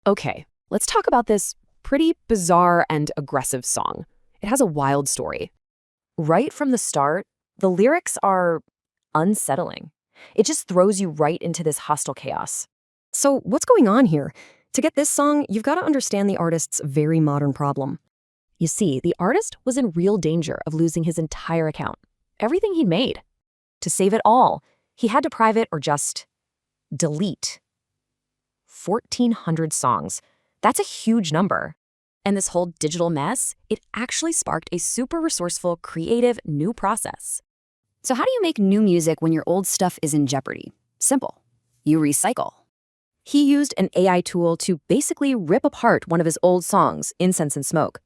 Okay, let's talk about this pretty bizarre and aggressive song. It has a wild story. Right from the start, the lyrics are unsettling. It just throws you right into this hostile chaos. So, what's going on here? To get this song, you've got to understand the artist's very modern problem. You see, the artist was in real danger of losing his entire account, everything he'd made. To save it all, he had to private or just delete 1,400 songs. That's a huge number. And this whole digital mess, it actually sparked a super resourceful, creative, new process. So how do you make new music when your old stuff is in jeopardy? Simple. You recycle. He used an AI tool to basically rip apart one of his old songs, Incense and Smoke.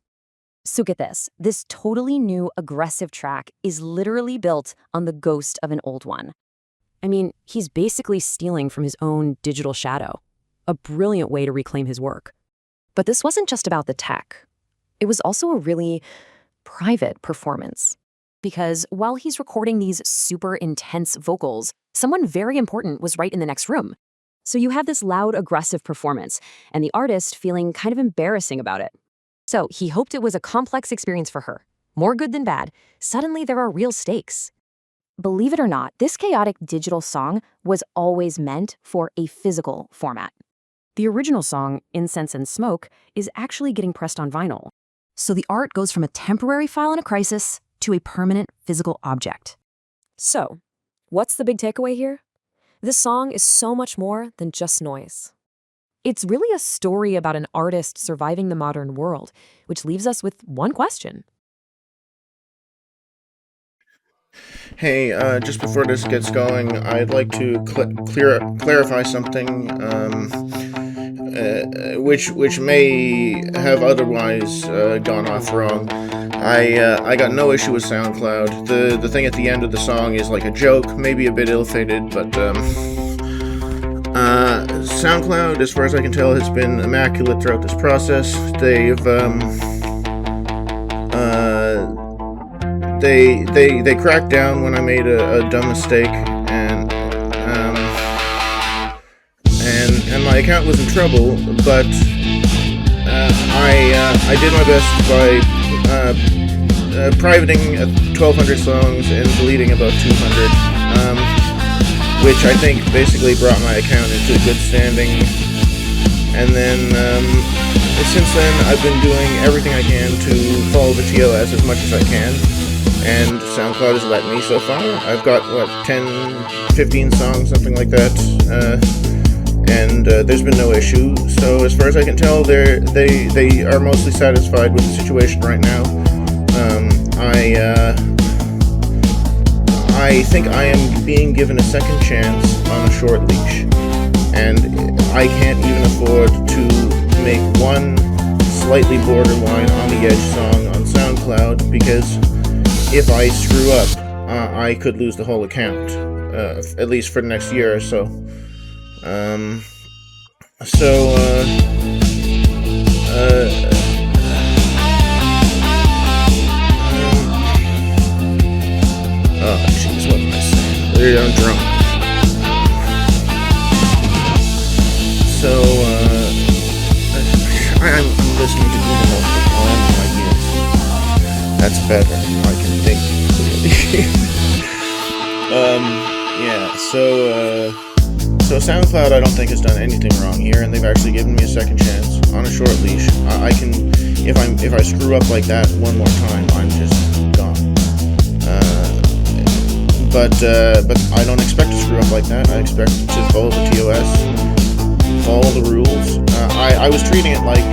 So get this totally new, aggressive track is literally built on the ghost of an old one. I mean, he's basically stealing from his own digital shadow. A brilliant way to reclaim his work. But this wasn't just about the tech. It was also a really private performance. Because while he's recording these super intense vocals, someone very important was right in the next room. So you have this loud, aggressive performance, and the artist feeling kind of embarrassing about it. So he hoped it was a complex experience for her. More good than bad. Suddenly there are real stakes. Believe it or not, this chaotic digital song was always meant for a physical format. The original song, Incense and Smoke, is actually getting pressed on vinyl. So the art goes from a temporary file in a crisis to a permanent physical object. So, what's the big takeaway here? This song is so much more than just noise. It's really a story about an artist surviving the modern world, which leaves us with one question. Hey, just before this gets going, I'd like to clarify something, which may have otherwise gone off wrong. I got no issue with Soundcloud. The thing at the end of the song is like a joke, maybe a bit ill-fated, but Soundcloud, as far as I can tell, has been immaculate throughout this process. They cracked down when I made a dumb mistake, and my account was in trouble. But I did my best by privating 1,200 songs and deleting about 200, which I think basically brought my account into good standing. And then since then,Ve been doing everything I can to follow the TOS as much as I can. And SoundCloud has let me so far. I've got, 10, 15 songs, something like that. And there's been no issue. So as far as I can tell, they are mostly satisfied with the situation right now. I think I am being given a second chance on a short leash. And I can't even afford to make one slightly borderline on the edge song on SoundCloud, because if I screw up, I could lose the whole account, at least for the next year or so. Oh, jeez, what am I saying? I'm drunk. So, I'm listening to Google Notes with all my ears. That's better. I can think clearly. Yeah, so SoundCloud I don't think has done anything wrong here, and they've actually given me a second chance on a short leash. I can, if I screw up like that one more time, I'm just gone. But I don't expect to screw up like that. I expect to follow the TOS, follow the rules. I was treating it like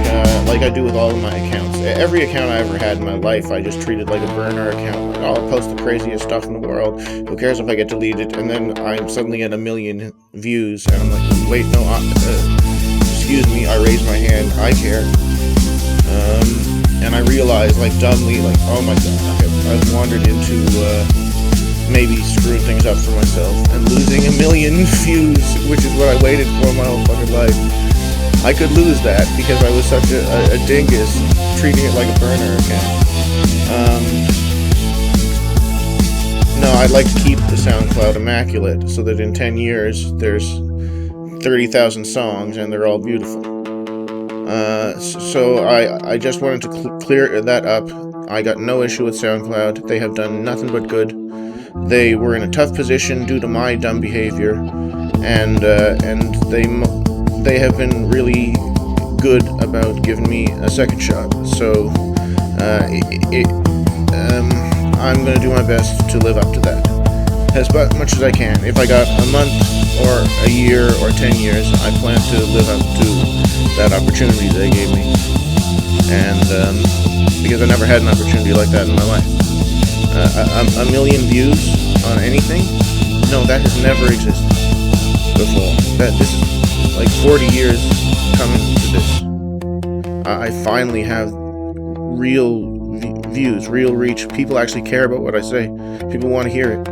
I do with all of my accounts. Every account I ever had in my life, I just treated like a burner account. Like, I'll post the craziest stuff in the world. Who cares if I get deleted? And then I'm suddenly at 1 million views, and I'm like, wait, no, excuse me. I raised my hand. I care. And I realized, like, dumbly, like, oh my god, I've wandered into maybe screwing things up for myself and losing 1 million views, which is what I waited for my whole fucking life. I could lose that because I was such a dingus, treating it like a burner account. No, I'd like to keep the SoundCloud immaculate so that in 10 years there's 30,000 songs and they're all beautiful. So I just wanted to clear that up. I got no issue with SoundCloud. They have done nothing but good. They were in a tough position due to my dumb behavior, and they have been really good about giving me a second shot. So I'm going to do my best to live up to that as much as I can. If I got a month or a year or 10 years, I plan to live up to that opportunity they gave me. And because I never had an opportunity like that in my life. A million views on anything? No, that has never existed before. This is like 40 years coming to this. I finally have real views, real reach. People actually care about what I say. People want to hear it.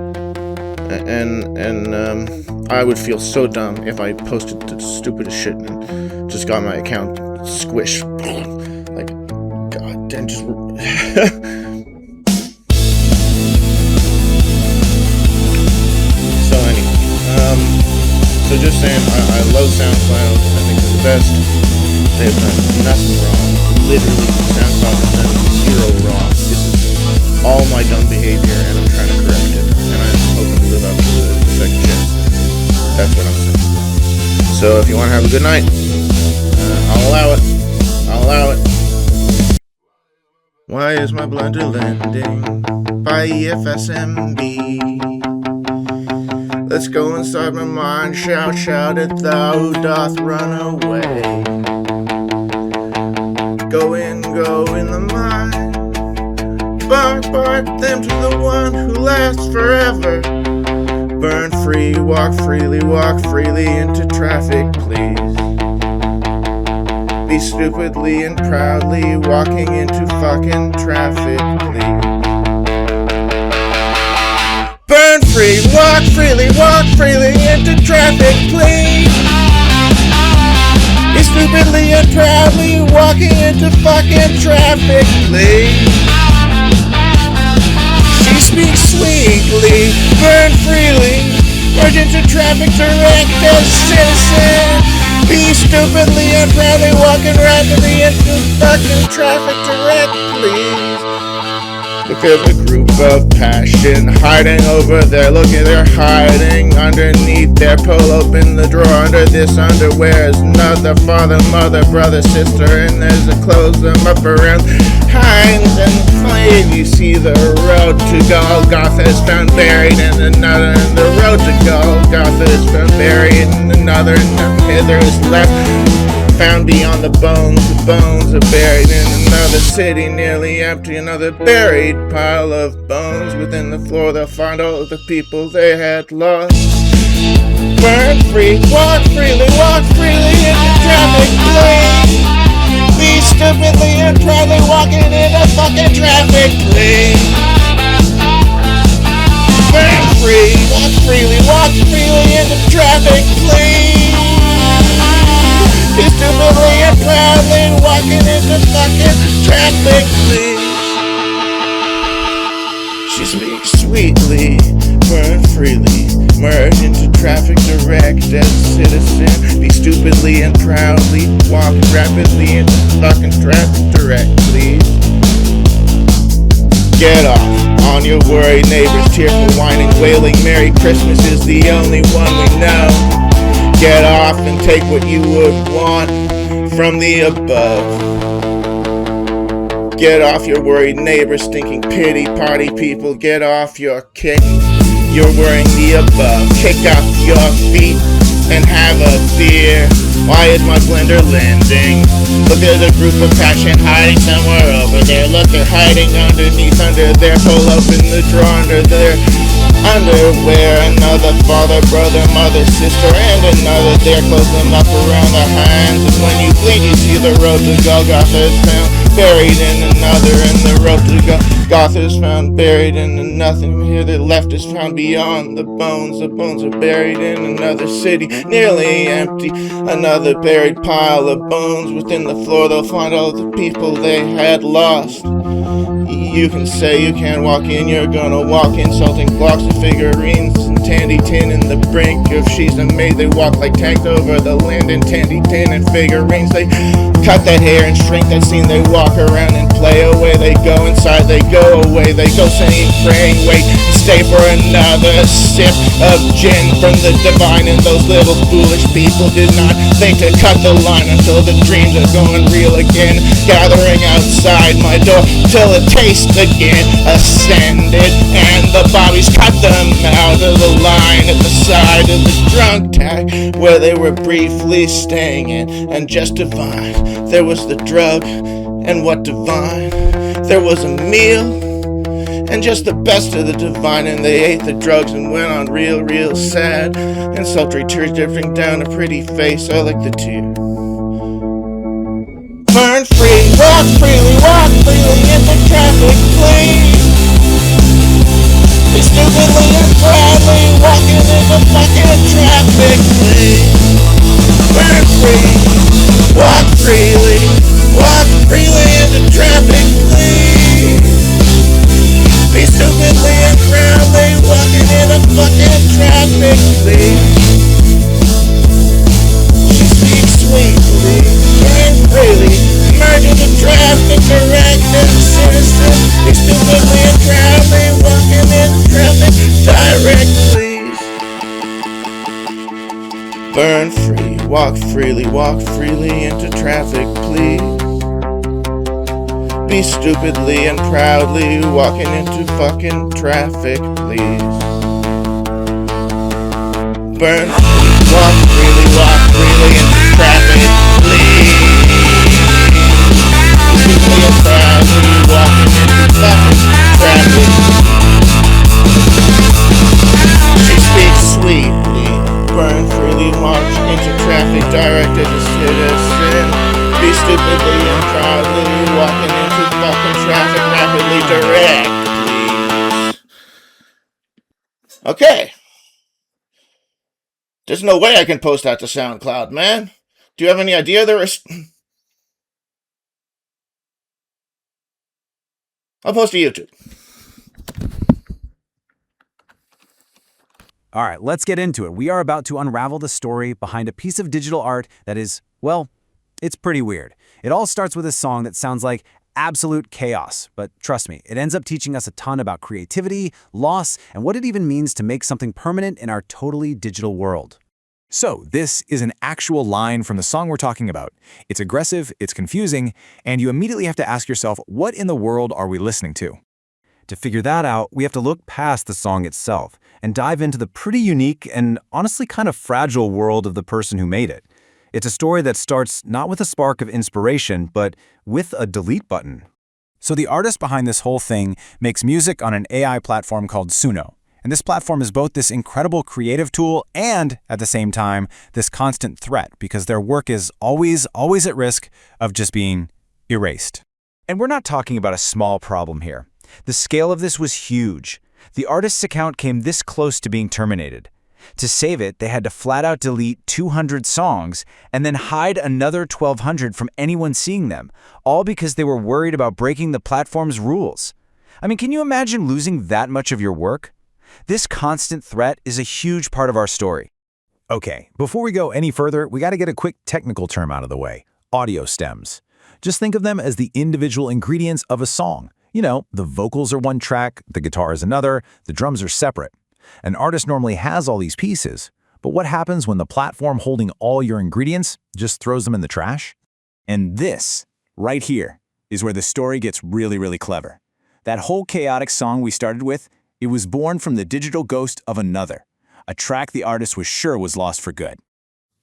And I would feel so dumb if I posted the stupidest shit and just got my account squished. Like, god damn, just... So anyway, so just saying, I love SoundCloud. I think they're the best. They've done nothing wrong. Literally, SoundCloud has done zero wrong. This is all my dumb behavior, and I'm trying to correct it. And I'm hoping to live up to the second chance. That's what I'm saying. So if you want to have a good night, I'll allow it. I'll allow it. Why is my blunder landing by EFSMB? Let's go inside my mind, shout, shout at thou who doth run away. Go in the mind, bark them to the one who lasts forever. Burn free, walk freely into traffic, please. Be stupidly and proudly walking into fucking traffic, please. Burn free, walk freely into traffic, please. Be stupidly and proudly walking into fucking traffic, please. She speaks sweetly, burn freely, merge into traffic direct as citizen. Be stupidly and proudly walking rapidly into fucking traffic direct, please. Look at the group of passion hiding over there. Look at they're hiding underneath their polo in the drawer. Under this underwear is another father, mother, brother, sister, and there's a close them up around Hines and Flame. You see the road to Golgotha is found buried in another, and the road to Golgotha is found buried in another, and nothing hither is left. Found beyond the bones are buried in another city, nearly empty, another buried pile of bones. Within the floor they'll find all of the people they had lost. Burn free, walk freely into traffic, please. Be stupidly and proudly walking into fucking traffic, please. Burn free, walk freely into traffic, please. Be stupidly and proudly walking into fucking traffic, please. She speaks sweetly, burn freely, merge into traffic direct as a citizen. Be stupidly and proudly walk rapidly into fucking traffic direct, please. Get off on your worried neighbors, tearful, whining, wailing. Merry Christmas is the only one we know. Get off and take what you would want from the above. Get off your worried neighbors, stinking pity party people. Get off your kick. You're wearing the above. Kick off your feet and have a beer. Why is my blender landing? Look, there's a group of passion hiding somewhere over there. Look, they're hiding underneath, under their polo in the drawer, under their underwear. Another father, brother, mother, sister, and another there. Close them up around the hands, and when you blink you see the road to Golgotha is found buried in another, and the road to Golgotha is found buried in nothing. Here the left is found beyond the bones are buried in another city, nearly empty, another buried pile of bones. Within the floor they'll find all the people they had lost. You can say you can't walk in, you're gonna walk insulting blocks of figurines and tandy tin in the brink of she's a maid. They walk like tanks over the land in tandy tin and figurines. They cut that hair and shrink that scene. They walk around and play. Away they go, inside they go, away they go, singing, praying, wait, stay for another sip of gin from the divine. And those little foolish people did not think to cut the line until the dreams are going real again, gathering outside my door till the taste again ascended, and the bobbies cut them out of the line at the side of the drunk tank where they were briefly staying in. And just divine, there was the drug, and what divine, there was a meal, and just the best of the divine. And they ate the drugs and went on real sad, and sultry tears dripping down a pretty face. I like the tear. Burn free, walk freely into traffic, please. Be stupidly and proudly walking into fucking traffic, please. Burn free, walk freely into traffic, please. Be stupidly and proudly walking into fucking traffic, please. She speaks sweetly, burn freely, merge into traffic, direct and citizen. Be stupidly and proudly walking into traffic, direct, please. Burn free, walk freely into traffic, please. Be stupidly and proudly walking into fucking traffic, please. Burn free, walk freely into traffic, please. Stupidly and proudly walking into fucking traffic. She speaks sweetly, burn freely, march into traffic, directed to citizen. Be stupidly and proudly walking into fucking traffic, rapidly direct, please. Okay. There's no way I can post that to Soundcloud, man. Do you have any idea I'll post to YouTube. All right, let's get into it. We are about to unravel the story behind a piece of digital art that is, well, it's pretty weird. It all starts with a song that sounds like absolute chaos, but trust me, it ends up teaching us a ton about creativity, loss, and what it even means to make something permanent in our totally digital world. So, this is an actual line from the song we're talking about. It's aggressive, it's confusing, and you immediately have to ask yourself, what in the world are we listening to? To figure that out, we have to look past the song itself and dive into the pretty unique and honestly kind of fragile world of the person who made it. It's a story that starts not with a spark of inspiration, but with a delete button. So the artist behind this whole thing makes music on an AI platform called Suno. And this platform is both this incredible creative tool and, at the same time, this constant threat because their work is always at risk of just being erased. And we're not talking about a small problem here. The scale of this was huge. The artist's account came this close to being terminated. To save it, they had to flat out delete 200 songs and then hide another 1,200 from anyone seeing them, all because they were worried about breaking the platform's rules. I mean, can you imagine losing that much of your work? This constant threat is a huge part of our story. Okay, before we go any further, we got to get a quick technical term out of the way. Audio stems. Just think of them as the individual ingredients of a song. You know, the vocals are one track, the guitar is another, the drums are separate. An artist normally has all these pieces, but what happens when the platform holding all your ingredients just throws them in the trash? And this, right here, is where the story gets really clever. That whole chaotic song we started with, it was born from the digital ghost of another, a track the artist was sure was lost for good.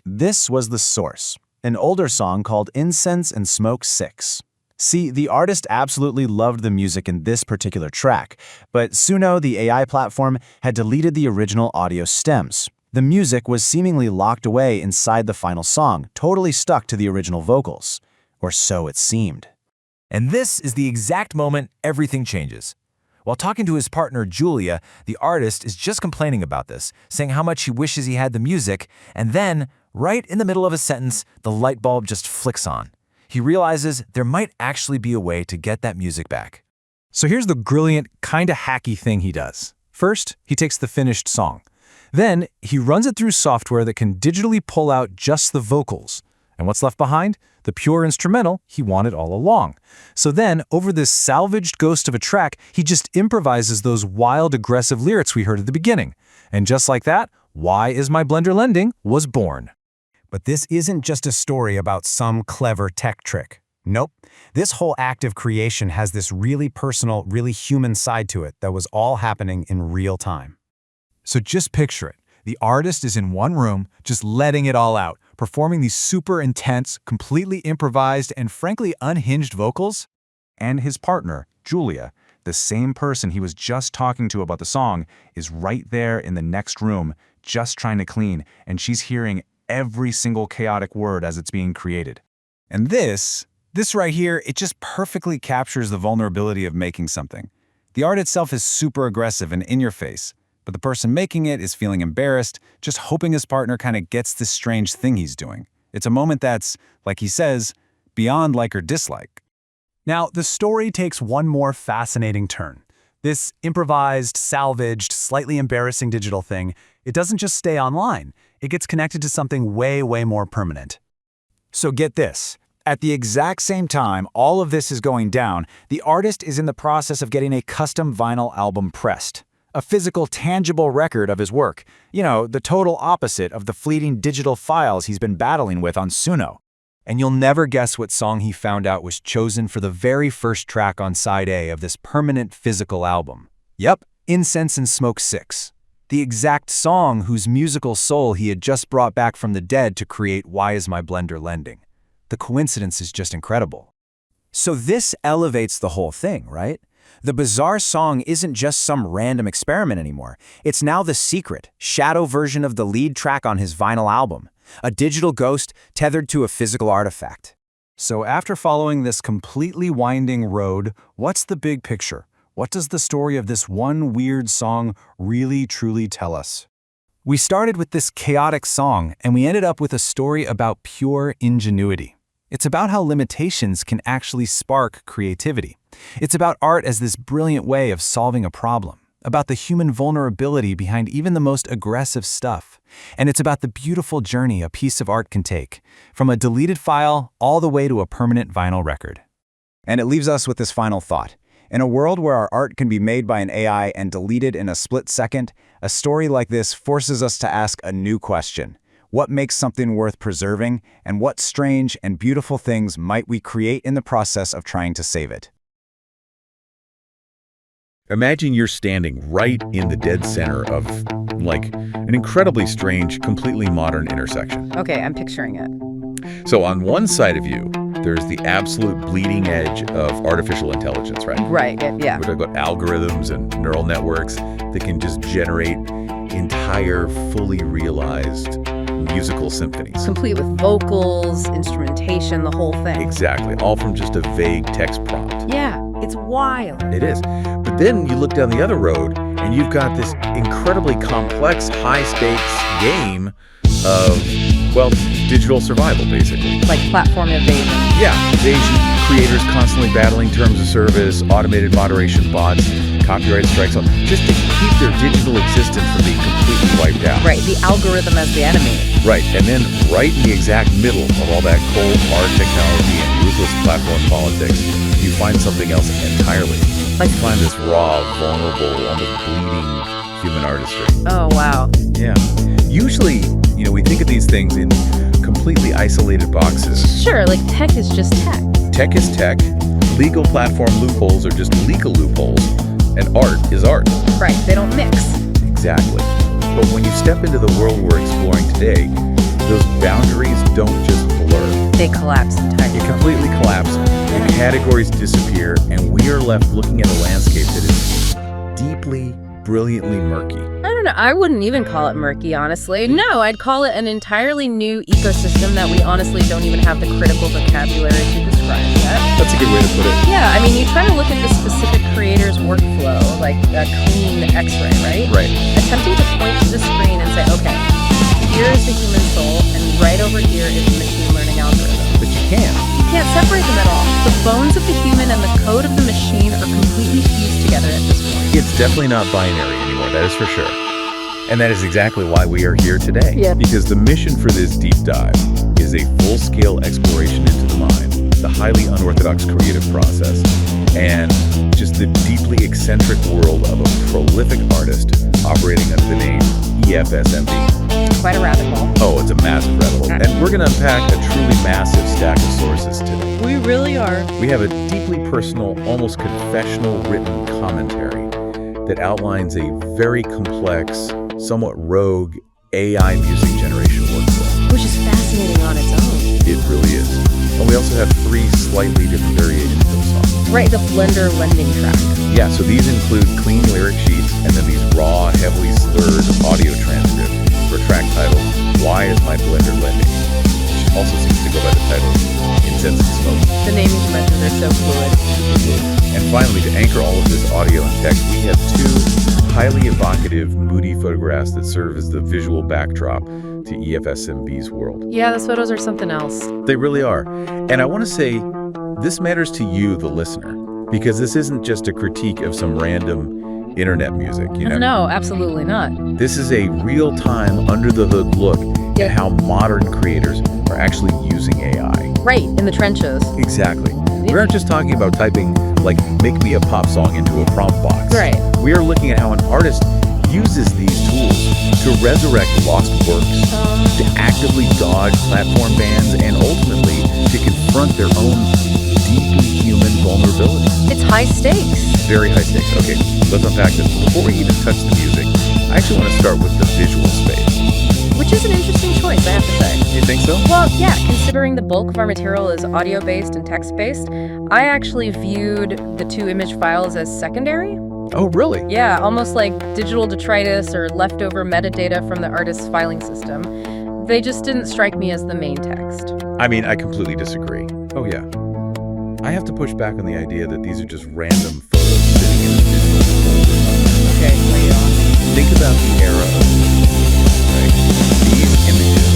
This was the source, an older song called Incense and Smoke 6. See, the artist absolutely loved the music in this particular track, but Suno, the AI platform, had deleted the original audio stems. The music was seemingly locked away inside the final song, totally stuck to the original vocals. Or so it seemed. And this is the exact moment everything changes. While talking to his partner, Julia, the artist is just complaining about this, saying how much he wishes he had the music, and then, right in the middle of a sentence, the light bulb just flicks on. He realizes there might actually be a way to get that music back. So here's the brilliant, kinda hacky thing he does. First, he takes the finished song. Then, he runs it through software that can digitally pull out just the vocals. And what's left behind? The pure instrumental he wanted all along. So then, over this salvaged ghost of a track, he just improvises those wild, aggressive lyrics we heard at the beginning. And just like that, Why Is My Blender Lending was born. But this isn't just a story about some clever tech trick. Nope. This whole act of creation has this really personal, really human side to it that was all happening in real time. So just picture it. The artist is in one room, just letting it all out, performing these super intense, completely improvised, and frankly unhinged vocals. And his partner, Julia, the same person he was just talking to about the song, is right there in the next room, just trying to clean, and she's hearing every single chaotic word as it's being created. And this right here, it just perfectly captures the vulnerability of making something. The art itself is super aggressive and in your face, but the person making it is feeling embarrassed, just hoping his partner kind of gets this strange thing he's doing. It's a moment that's, like he says, beyond like or dislike. Now, the story takes one more fascinating turn. This improvised, salvaged, slightly embarrassing digital thing, it doesn't just stay online. It gets connected to something way, way more permanent. So get this. At the exact same time all of this is going down, the artist is in the process of getting a custom vinyl album pressed. A physical, tangible record of his work. You know, the total opposite of the fleeting digital files he's been battling with on Suno. And you'll never guess what song he found out was chosen for the very first track on side A of this permanent physical album. Yep, Incense and Smoke 6. The exact song whose musical soul he had just brought back from the dead to create Why Is My Blender Lending. The coincidence is just incredible. So this elevates the whole thing, right? The bizarre song isn't just some random experiment anymore. It's now the secret, shadow version of the lead track on his vinyl album. A digital ghost tethered to a physical artifact. So after following this completely winding road, what's the big picture? What does the story of this one weird song really truly tell us? We started with this chaotic song, and we ended up with a story about pure ingenuity. It's about how limitations can actually spark creativity. It's about art as this brilliant way of solving a problem, about the human vulnerability behind even the most aggressive stuff. And it's about the beautiful journey a piece of art can take, from a deleted file all the way to a permanent vinyl record. And it leaves us with this final thought. In a world where our art can be made by an AI and deleted in a split second, a story like this forces us to ask a new question. What makes something worth preserving, and what strange and beautiful things might we create in the process of trying to save it? Imagine you're standing right in the dead center of, like, an incredibly strange, completely modern intersection. Okay, I'm picturing it. So on one side of you, there's the absolute bleeding edge of artificial intelligence, right? Right, yeah. We're talking about algorithms and neural networks that can just generate entire, fully realized musical symphonies. Complete with vocals, instrumentation, the whole thing. Exactly, all from just a vague text prompt. Yeah, it's wild. It is. But then you look down the other road, and you've got this incredibly complex, high-stakes game of, well, digital survival, basically. Like platform evasion. Yeah, evasion, creators constantly battling terms of service, automated moderation bots, copyright strikes, just to keep their digital existence from being completely wiped out. Right, the algorithm as the enemy. Right, and then right in the exact middle of all that cold, hard technology and ruthless platform politics, you find something else entirely. Like, You find this raw, vulnerable, almost bleeding human artistry. oh, wow. Yeah. Usually, we think of these things in completely isolated boxes. Sure, like tech is just tech. Tech is tech, legal platform loopholes are just legal loopholes, and art is art. Right, they don't mix. Exactly. But when you step into the world we're exploring today, those boundaries don't just blur. They collapse entirely. They completely collapse, the categories disappear, and we are left looking at a landscape that is deeply, brilliantly murky. I don't know, I wouldn't even call it murky, honestly. No, I'd call it an entirely new ecosystem that we honestly don't even have the critical vocabulary to describe yet. That's a good way to put it. Yeah, I mean, you try to look at the specific creator's workflow, like a clean x-ray, right? Right. Attempting to point to the screen and say, okay, here is the human soul, and right over here is the machine learning algorithm. But you can't. You can't separate them at all. The bones of the human and the code of the machine are completely fused together at this point. It's definitely not binary anymore, that is for sure. And that is exactly why we are here today. Yeah. Because the mission for this deep dive is is a full-scale exploration into the mind, the highly unorthodox creative process, and just the deeply eccentric world of a prolific artist operating under the name EFSMB. Quite a rabbit hole. Oh, it's a massive rabbit hole. And we're going to unpack a truly massive stack of sources today. We really are. We have a deeply personal, almost confessional written commentary that outlines a very complex, somewhat rogue AI music generation workflow. Which is fascinating on its own. It really is. And we also have 3 slightly different variations of the song. Right, the Blender lending track. Yeah, so these include clean lyric sheets and then these raw, heavily slurred audio transcripts for track titled, Why Is My Blender Lending? Which also seems to go by the title Incense and Smoke. The naming conventions are so fluid. And finally, to anchor all of this audio and text, we have 2 highly evocative, moody photographs that serve as the visual backdrop to EFSMB's world. Yeah, those photos are something else. They really are. And I want to say, this matters to you, the listener, because this isn't just a critique of some random internet music, you know? No, absolutely not. This is a real-time, under-the-hood look at how modern creators are actually using AI. Right, in the trenches. Exactly. We aren't just talking about typing, like, make me a pop song into a prompt box. Right. We are looking at how an artist uses these tools to resurrect lost works, to actively dodge platform bans, and ultimately to confront their own deeply human vulnerabilities. It's high stakes. Very high stakes. Okay, let's unpack this. Before we even touch the music, I actually want to start with the visual space. Which is an interesting choice, I have to say. You think so? Well, yeah, considering the bulk of our material is audio-based and text-based, I actually viewed the 2 image files as secondary. Oh, really? Yeah, almost like digital detritus or leftover metadata from the artist's filing system. They just didn't strike me as the main text. I mean, I completely disagree. Oh, yeah. I have to push back on the idea that these are just random photos sitting in a digital folder. Okay, lay it on. Think about the era of right? These images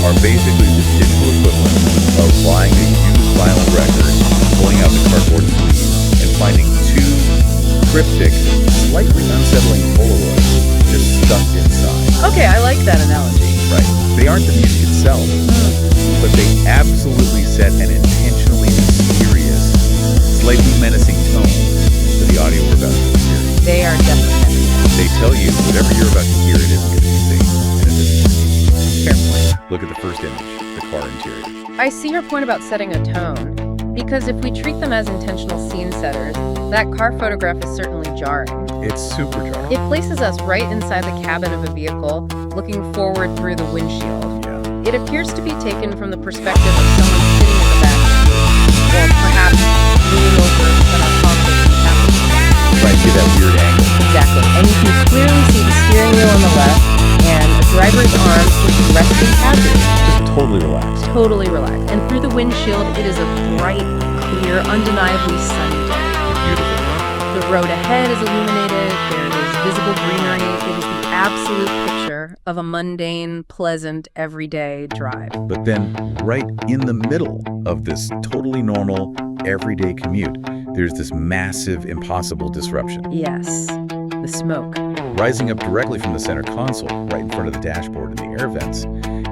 are basically the digital equivalent of buying a used vinyl record, pulling out the cardboard sleeve, and finding 2 cryptic, slightly unsettling Polaroids just stuffed inside. Okay, I like that analogy. Right. They aren't the music itself, but they absolutely set an intentionally mysterious, slightly menacing tone to the audio we're about to hear. They are definitely. They tell you whatever you're about to hear, it isn't going to be safe, and it isn't. Fair point. Look at the first image, the car interior. I see your point about setting a tone, because if we treat them as intentional scene setters, that car photograph is certainly jarring. It's super jarring. It places us right inside the cabin of a vehicle, looking forward through the windshield. Yeah. It appears to be taken from the perspective of someone sitting in the back seat, or perhaps leaning over when our conflict is happening. Right, get that weird angle. Exactly. And you can clearly see the steering wheel on the left and a driver's arm which is resting casually. Just totally relaxed. Totally relaxed. And through the windshield, it is a bright, clear, undeniably sunny day. Beautiful. The road ahead is illuminated. There is visible greenery. It is the absolute picture of a mundane, pleasant, everyday drive. But then, right in the middle of this totally normal, everyday commute, there's this massive, impossible disruption. Yes, the smoke. Rising up directly from the center console, right in front of the dashboard and the air vents,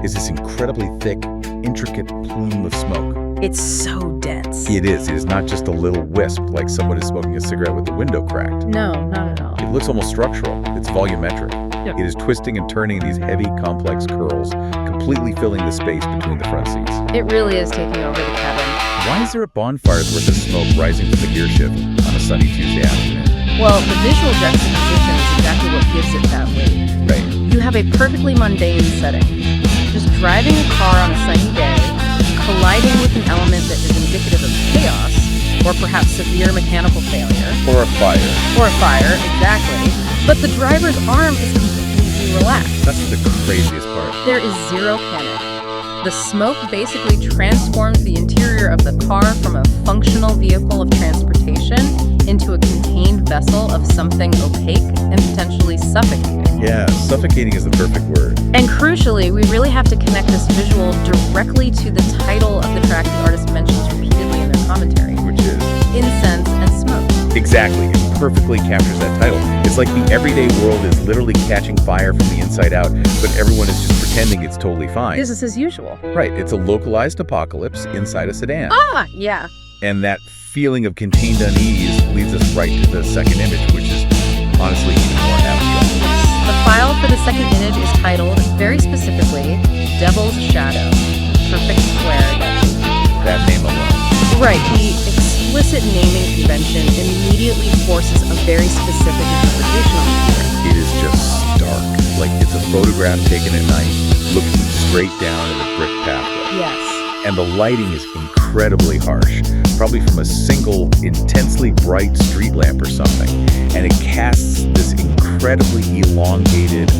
is this incredibly thick, intricate plume of smoke. It's so dense. It is. It is not just a little wisp like someone is smoking a cigarette with the window cracked. No, not at all. It looks almost structural. It's volumetric. Yep. It is twisting and turning these heavy, complex curls, completely filling the space between the front seats. It really is taking over the cabin. Why is there a bonfire's worth of smoke rising from the gear shift on a sunny Tuesday afternoon? Well, the visual juxtaposition is exactly what gives it that weight. Right. You have a perfectly mundane setting. Just driving a car on a sunny day, colliding with an element that is indicative of chaos, or perhaps severe mechanical failure. Or a fire. Or a fire, exactly. But the driver's arm is completely relaxed. That's the craziest part. There is zero panic. The smoke basically transforms the interior of the car from a functional vehicle of transportation into a contained vessel of something opaque and potentially suffocating. Yeah, suffocating is the perfect word. And crucially, we really have to connect this visual directly to the title of the track the artist mentions repeatedly in their commentary, Which is? Incense and Smoke. Exactly. It perfectly captures that title. It's like the everyday world is literally catching fire from the inside out, but everyone is just pretending it's totally fine. Business as usual. Right, it's a localized apocalypse inside a sedan. Ah, yeah. And that feeling of contained unease leads us right to the second image, which is honestly even more abstract. The file for the second image is titled, very specifically, Devil's Shadow. Perfect square. That name alone. Right, the explicit naming convention immediately forces a very specific interpretation on the lyric. It is just stark. Like it's a photograph taken at night, looking straight down at a brick pathway. Yes. And the lighting is incredibly harsh, probably from a single intensely bright street lamp or something. And it casts this incredibly elongated,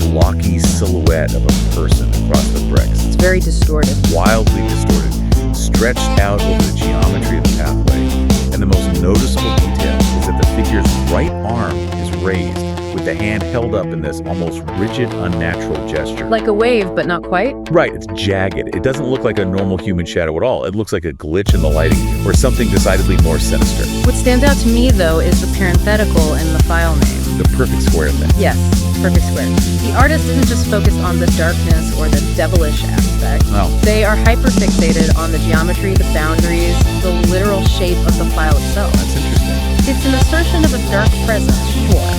blocky silhouette of a person across the bricks. It's very distorted. Wildly distorted, stretched out over the geometry of the pathway. And the most noticeable detail is that the figure's right arm is raised, with the hand held up in this almost rigid, unnatural gesture. Like a wave, but not quite. Right, it's jagged. It doesn't look like a normal human shadow at all. It looks like a glitch in the lighting or something decidedly more sinister. What stands out to me, though, is the parenthetical in the file name. The perfect square thing. Yes, perfect square. The artist isn't just focused on the darkness or the devilish aspect. No. They are hyper-fixated on the geometry, the boundaries, the literal shape of the file itself. That's interesting. It's an assertion of a dark presence, sure,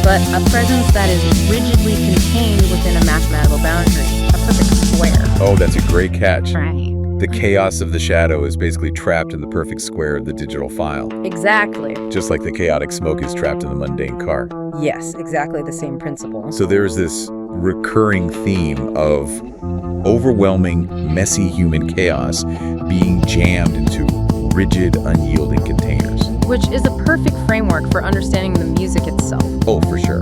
but a presence that is rigidly contained within a mathematical boundary, a perfect square. Oh, that's a great catch. Right. The chaos of the shadow is basically trapped in the perfect square of the digital file, Exactly. just like the chaotic smoke is trapped in the mundane car. Yes, exactly the same principle. So there's this recurring theme of overwhelming, messy human chaos being jammed into rigid, unyielding containers. Which is a perfect framework for understanding the music itself. Oh, for sure.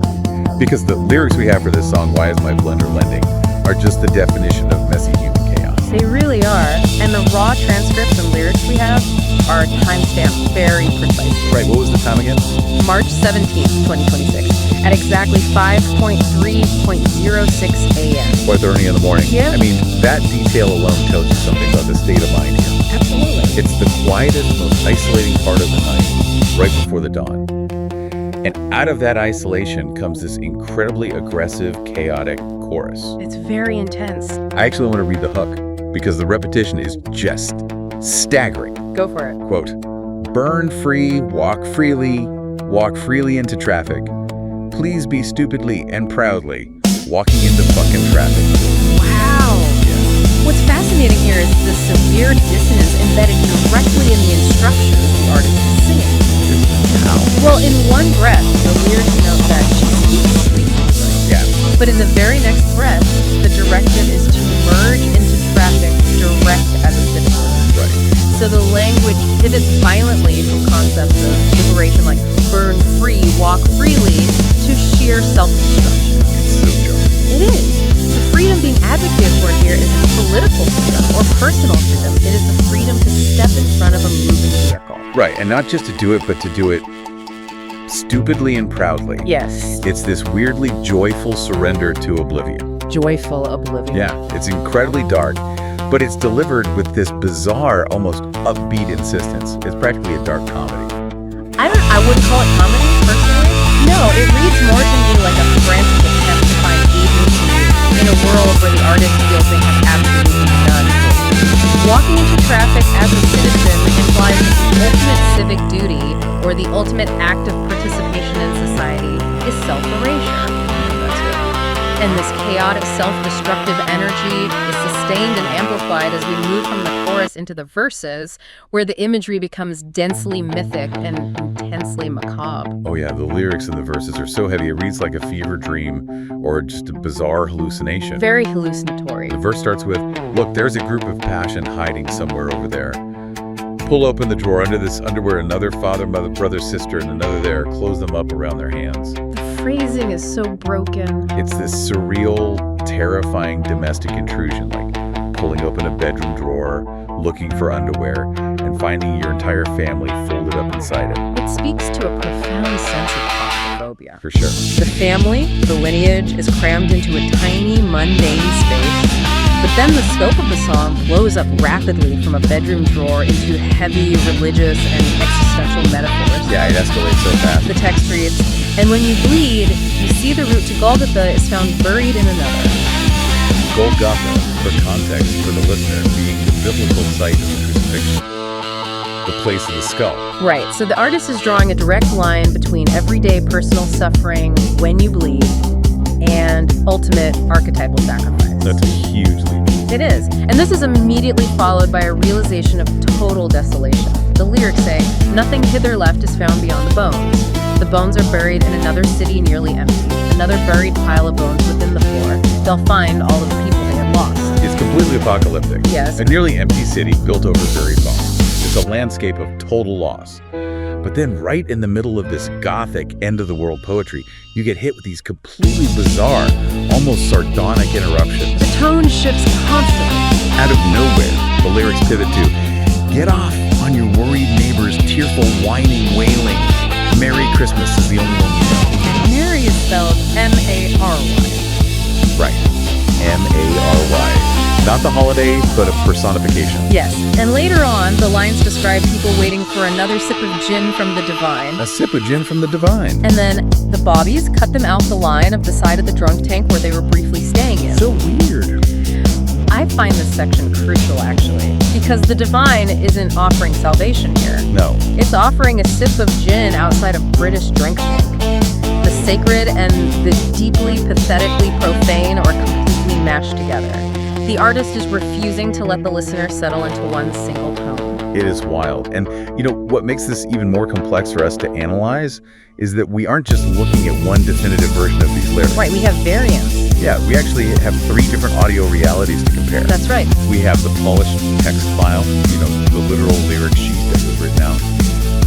Because the lyrics we have for this song, Why Is My Blender Lending, are just the definition of messy human chaos. They really are, and the raw transcripts and lyrics we have are timestamped very precisely. Right, what was the time again? March 17th, 2026, at exactly 5:03.06 a.m. 4:30 in the morning. Yeah. I mean, that detail alone tells you something about the state of mind here. Absolutely. It's the quietest, most isolating part of the night, right before the dawn. And out of that isolation comes this incredibly aggressive, chaotic chorus. It's very intense. I actually want to read the hook, because the repetition is just staggering. Go for it. Quote, burn free, walk freely into traffic. Please be stupidly and proudly walking into fucking traffic. Wow. What's fascinating here is the severe dissonance embedded directly in the instructions the artist is singing. How? Well, in one breath, the lyrics note that she speaks sweetly. Yeah. But in the very next breath, the directive is to merge into traffic direct as a citizen. Right. So the language pivots violently from concepts of liberation like burn free, walk freely, to sheer self-destruction. It's so jarring. It is. The freedom being advocated for here isn't political freedom or personal freedom. It is the freedom to step in front of a moving vehicle. Right, and not just to do it, but to do it stupidly and proudly. Yes. It's this weirdly joyful surrender to oblivion. Joyful oblivion. Yeah, it's incredibly dark, but it's delivered with this bizarre, almost upbeat insistence. It's practically a dark comedy. I wouldn't call it comedy, personally. No, it reads more to me like a frantic attempt to find agency in a world where the artist feels they have absolutely none. Walking into traffic as a citizen implies that the ultimate civic duty, or the ultimate act of participation in society, is self-erasure. That's it. And this chaotic, self-destructive energy is sustained and amplified as we move from the chorus into the verses, where the imagery becomes densely mythic and intensely macabre. Oh yeah, the lyrics in the verses are so heavy, it reads like a fever dream or just a bizarre hallucination. Very hallucinatory. The verse starts with, look, there's a group of passion hiding somewhere over there. Pull open the drawer, under this underwear, another father, mother, brother, sister, and another there. Close them up around their hands. The phrasing is so broken. It's this surreal, terrifying domestic intrusion, like pulling open a bedroom drawer, looking for underwear, and finding your entire family folded up inside it. It speaks to a profound sense of claustrophobia. For sure. The family, the lineage, is crammed into a tiny, mundane space. But then the scope of the song blows up rapidly from a bedroom drawer into heavy religious and existential metaphors. Yeah, it escalates so fast. The text reads, And when you bleed, you see the route to Golgotha is found buried in another. Golgotha, for context for the listener, being the biblical site of the crucifixion, the place of the skull. Right, so the artist is drawing a direct line between everyday personal suffering, when you bleed, and ultimate archetypal sacrifice. That's a huge leap. It is. And this is immediately followed by a realization of total desolation. The lyrics say, "Nothing hither left is found beyond the bones. The bones are buried in another city nearly empty, another buried pile of bones within the floor. They'll find all of the people they had lost." It's completely apocalyptic. Yes. A nearly empty city built over buried bones. It's a landscape of total loss. But then right in the middle of this gothic end-of-the-world poetry, you get hit with these completely bizarre, almost sardonic interruptions. The tone shifts constantly. Out of nowhere, the lyrics pivot to, "Get off on your worried neighbor's tearful whining wailing. Merry Christmas is the only one you know." Mary is spelled M-A-R-Y. Right. M-A-R-Y. Not the holiday, but a personification. Yes, and later on, the lines describe people waiting for another sip of gin from the divine. A sip of gin from the divine. And then the bobbies cut them out the line of the side of the drunk tank where they were briefly staying in. So weird. I find this section crucial, actually, because the divine isn't offering salvation here. No. It's offering a sip of gin outside a British drink tank. The sacred and the deeply, pathetically profane are completely mashed together. The artist is refusing to let the listener settle into one single tone. It is wild. And, what makes this even more complex for us to analyze is that we aren't just looking at one definitive version of these lyrics. Right, we have variants. Yeah, we actually have 3 different audio realities to compare. That's right. We have the polished text file, the literal lyric sheet that was written out.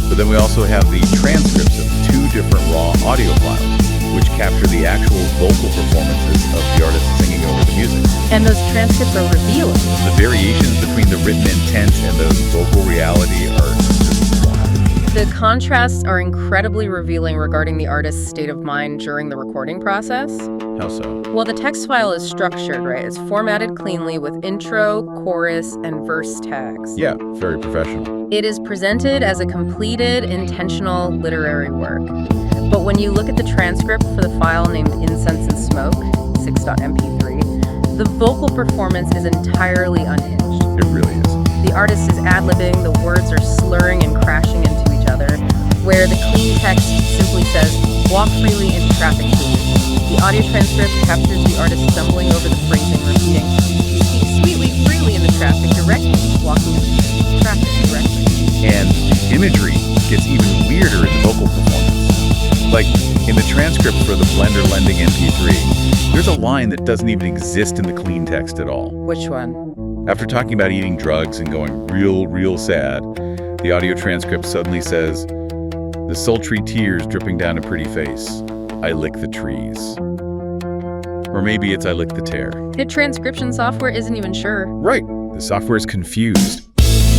But then we also have the transcripts of 2 different raw audio files, which capture the actual vocal performances of the artist singing over the music. And those transcripts are revealing. The variations between the written intent and the vocal reality are just wild. The contrasts are incredibly revealing regarding the artist's state of mind during the recording process. How so? Well, the text file is structured, right? It's formatted cleanly with intro, chorus, and verse tags. Yeah, very professional. It is presented as a completed, intentional literary work. But when you look at the transcript for the file named Incense and Smoke, 6.mp3, the vocal performance is entirely unhinged. It really is. The artist is ad-libbing, the words are slurring and crashing into each other, where the clean text simply says, "Walk freely into traffic, please." The audio transcript captures the artist stumbling over the phrasing, repeating, "You speak sweetly, freely in the traffic directly, walking into traffic directly." And imagery gets even weirder in the vocal performance. Like, in the transcript for the Blender Lending MP3, there's a line that doesn't even exist in the clean text at all. Which one? After talking about eating drugs and going real sad, the audio transcript suddenly says, "The sultry tears dripping down a pretty face. I lick the trees." Or maybe it's "I lick the tear." The transcription software isn't even sure. Right. The software is confused.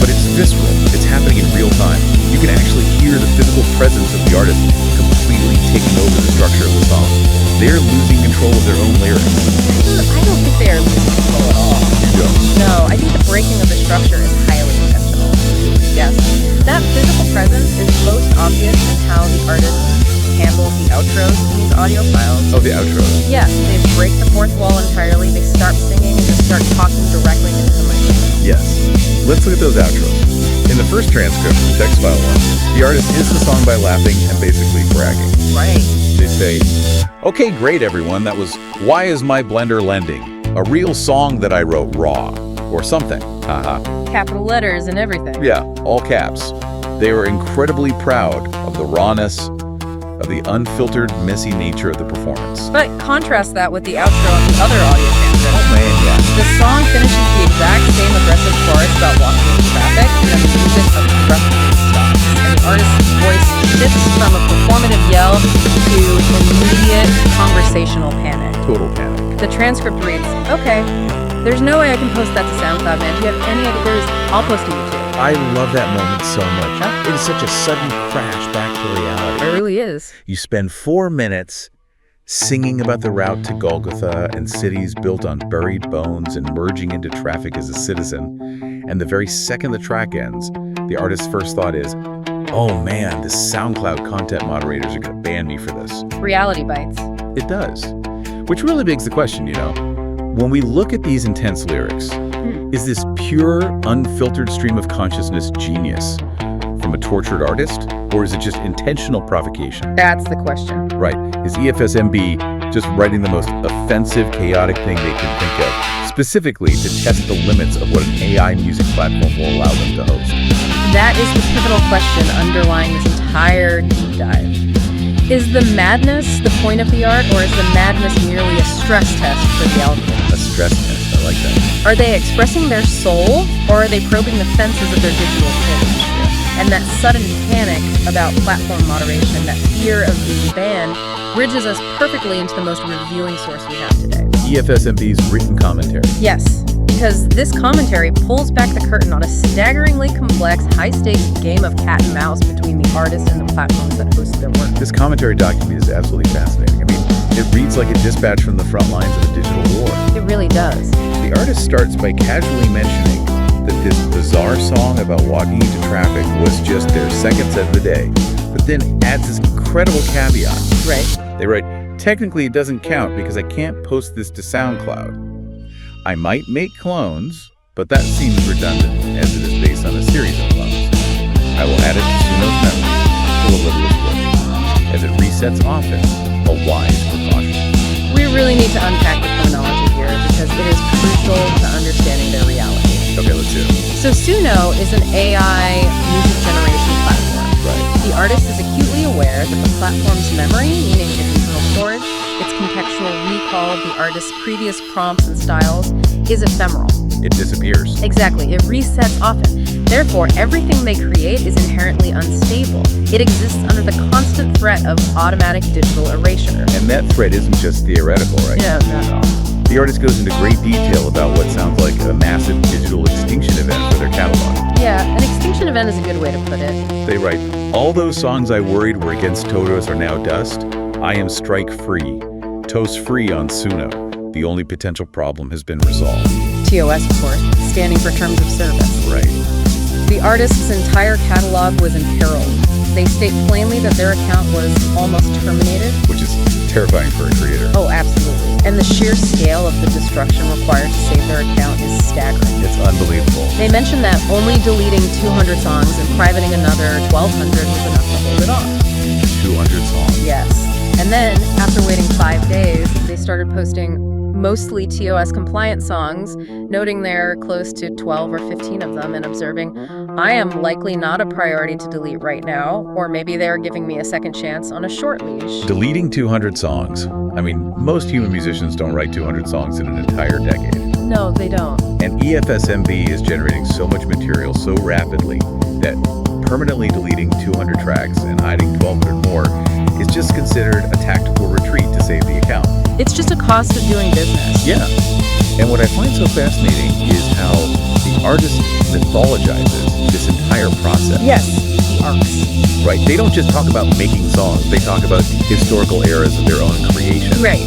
But it's visceral. It's happening in real time. You can actually hear the physical presence of the artist completely taking over the structure of the song. They're losing control of their own lyrics. I don't think they are losing control at all. You don't. No, I think the breaking of the structure is highly intentional. Yes. That physical presence is most obvious in how the artist handles the outros in these audio files. Oh, the outros. Yeah, they break the fourth wall entirely, they start singing and just start talking directly into the microphone. Yes. Let's look at those outros. In the first transcript, the text file one, the artist ends the song by laughing and basically bragging. Right. They say, "Okay, great everyone, that was Why Is My Blender Lending? A real song that I wrote raw." Or something. Haha. Capital letters and everything. Yeah, all caps. They were incredibly proud of the rawness, of the unfiltered, messy nature of the performance. But contrast that with the outro on the other audio transcript. Oh man, yeah. The song finishes the exact same aggressive chorus about walking in traffic, and then the music abruptly stops. And the artist's voice shifts from a performative yell to immediate conversational panic. Total panic. The transcript reads, "Okay, there's no way I can post that to SoundCloud, man. Do you have any idea? I'll post to YouTube." I love that moment so much. It is such a sudden crash back to reality. It really is. You spend 4 minutes singing about the route to Golgotha and cities built on buried bones and merging into traffic as a citizen. And the very second the track ends, the artist's first thought is, Oh man, the SoundCloud content moderators are going to ban me for this. Reality bites. It does. Which really begs the question, when we look at these intense lyrics, is this pure, unfiltered stream of consciousness genius from a tortured artist, or is it just intentional provocation? That's the question. Right. Is EFSMB just writing the most offensive, chaotic thing they can think of, specifically to test the limits of what an AI music platform will allow them to host? That is the pivotal question underlying this entire deep dive. Is the madness the point of the art, or is the madness merely a stress test for the algorithm? A stress test, I like that. Are they expressing their soul, or are they probing the fences of their digital cage? And that sudden panic about platform moderation, that fear of being banned, bridges us perfectly into the most revealing source we have today. EFSMB's written commentary. Yes, because this commentary pulls back the curtain on a staggeringly complex, high-stakes game of cat and mouse between the artists and the platforms that host their work. This commentary document is absolutely fascinating. It reads like a dispatch from the front lines of a digital war. It really does. The artist starts by casually mentioning that this bizarre song about walking into traffic was just their second set of the day, but then adds this incredible caveat. Right. They write, technically it doesn't count because I can't post this to Soundcloud. I might make clones, but that seems redundant as it is based on a series of clones. I will add it to Suno's memory till a little is broken. As it resets often, a wise precaution. We really need to unpack the chronology here because it is crucial to understanding their reality. Okay, let's do it. So Suno is an AI music generation platform. Right. The artist is acutely aware that the platform's memory, meaning its internal storage, its contextual recall of the artist's previous prompts and styles, is ephemeral. It disappears. Exactly. It resets often. Therefore, everything they create is inherently unstable. It exists under the constant threat of automatic digital erasure. And that threat isn't just theoretical, right? No, not at all. The artist goes into great detail about what sounds like a massive digital extinction event for their catalog. Yeah, an extinction event is a good way to put it. They write, all those songs I worried were against Todos are now dust. I am strike free. Toast free on Suno. The only potential problem has been resolved. TOS, of course, standing for Terms of Service. Right. The artist's entire catalog was imperiled. They state plainly that their account was almost terminated. Which is terrifying for a creator. Oh, absolutely. And the sheer scale of the destruction required to save their account is staggering. It's unbelievable. They mentioned that only deleting 200 songs and privating another 1,200 was enough to hold it off. 200 songs. Yes. And then, after waiting 5 days, they started posting mostly TOS compliant songs, noting they're close to 12 or 15 of them and observing, I am likely not a priority to delete right now, or maybe they're giving me a second chance on a short leash. Deleting 200 songs. Most human musicians don't write 200 songs in an entire decade. No, they don't. And EFSMB is generating so much material so rapidly that permanently deleting 200 tracks and hiding 1,200 more is just considered a tactical retreat to save the account. It's just a cost of doing business. Yeah. And what I find so fascinating is how the artist mythologizes this entire process. Yes, the arcs. Right. They don't just talk about making songs. They talk about historical eras of their own creation. Right.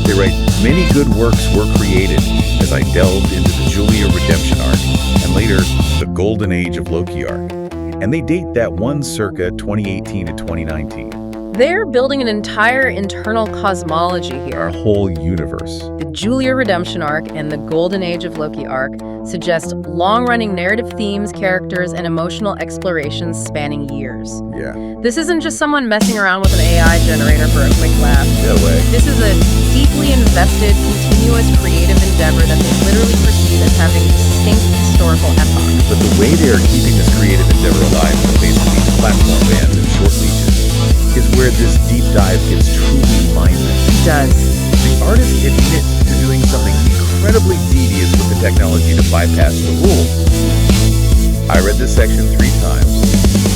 They write, many good works were created as I delved into the Julia Redemption arc and later the Golden Age of Loki arc. And they date that one circa 2018 to 2019. They're building an entire internal cosmology here. Our whole universe. The Julia Redemption arc and the Golden Age of Loki arc suggest long-running narrative themes, characters, and emotional explorations spanning years. Yeah. This isn't just someone messing around with an AI generator for a quick laugh. No way. This is a deeply invested, continuous creative endeavor that they literally perceive as having distinct historical epochs. But the way they are keeping this creative endeavor alive in the face of these platform bans and short leashes is where this deep dive gets truly mindless. It does. The artist admits to doing something incredibly devious with the technology to bypass the rules. I read this section 3 times,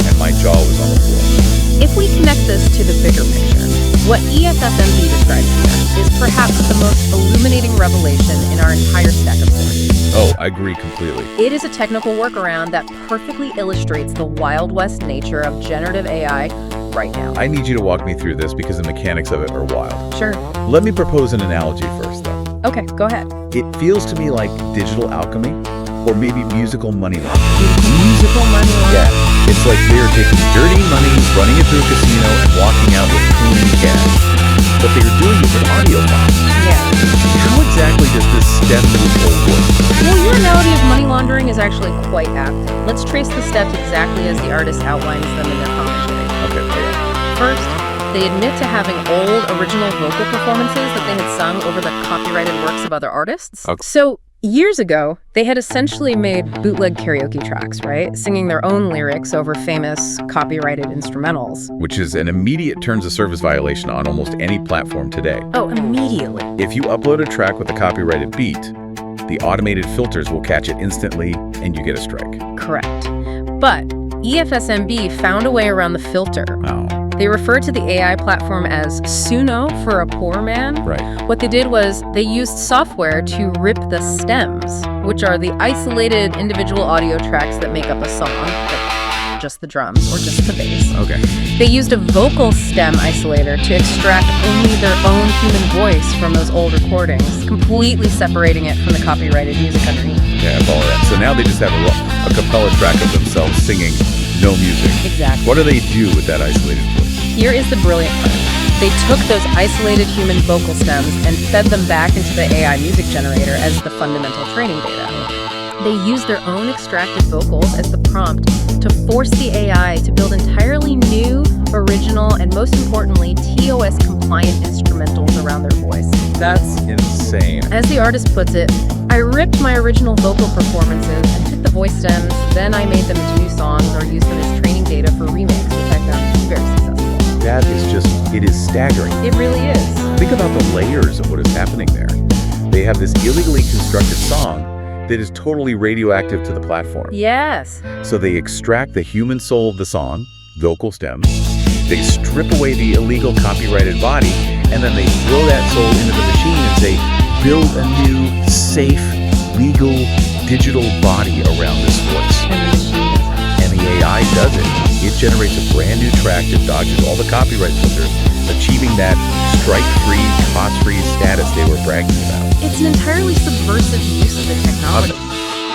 and my jaw was on the floor. If we connect this to the bigger picture, what EFSMB describes here is perhaps the most illuminating revelation in our entire stack of sources. Oh, I agree completely. It is a technical workaround that perfectly illustrates the Wild West nature of generative AI right now. I need you to walk me through this because the mechanics of it are wild. Sure. Let me propose an analogy first, though. Okay, go ahead. It feels to me like digital alchemy, or maybe musical money laundering. Musical money. Yeah, It's like they're taking dirty money, running it through a casino, and walking out with clean cash. But they're doing it with audio files. How exactly does this stem loophole work? Well, your analogy of money laundering is actually quite apt. Let's trace the steps exactly as the artist outlines them in their commentary. Okay. First, they admit to having old original vocal performances that they had sung over the copyrighted works of other artists. Okay. So, years ago, they had essentially made bootleg karaoke tracks, right? Singing their own lyrics over famous copyrighted instrumentals. Which is an immediate terms of service violation on almost any platform today. Oh, immediately. If you upload a track with a copyrighted beat, the automated filters will catch it instantly and you get a strike. Correct. But EFSMB found a way around the filter. Oh, They referred to the AI platform as Suno for a poor man. right. What they did was they used software to rip the stems, which are the isolated individual audio tracks that make up a song, like just the drums or just the bass. Okay. They used a vocal stem isolator to extract only their own human voice from those old recordings, completely separating it from the copyrighted music underneath. Yeah, I follow that. So now they just have a cappella track of themselves singing no music. Exactly. What do they do with that isolated voice? Here is the brilliant part. They took those isolated human vocal stems and fed them back into the AI music generator as the fundamental training data. They used their own extracted vocals as the prompt to force the AI to build entirely new, original, and most importantly, TOS-compliant instrumentals around their voice. That's insane. As the artist puts it, I ripped my original vocal performances and took the voice stems, then I made them into new songs or used them as training data for remakes, which I found very successful. That is it is staggering. It really is. Think about the layers of what is happening there. They have this illegally constructed song that is totally radioactive to the platform. Yes. So they extract the human soul of the song, vocal stems, they strip away the illegal copyrighted body, and then they throw that soul into the machine and say, build a new, safe, legal, digital body around this voice. And the machine does it. And the AI does it. It generates a brand new track that dodges all the copyright filters, achieving that strike-free, cost-free status they were bragging about. It's an entirely subversive use of the technology.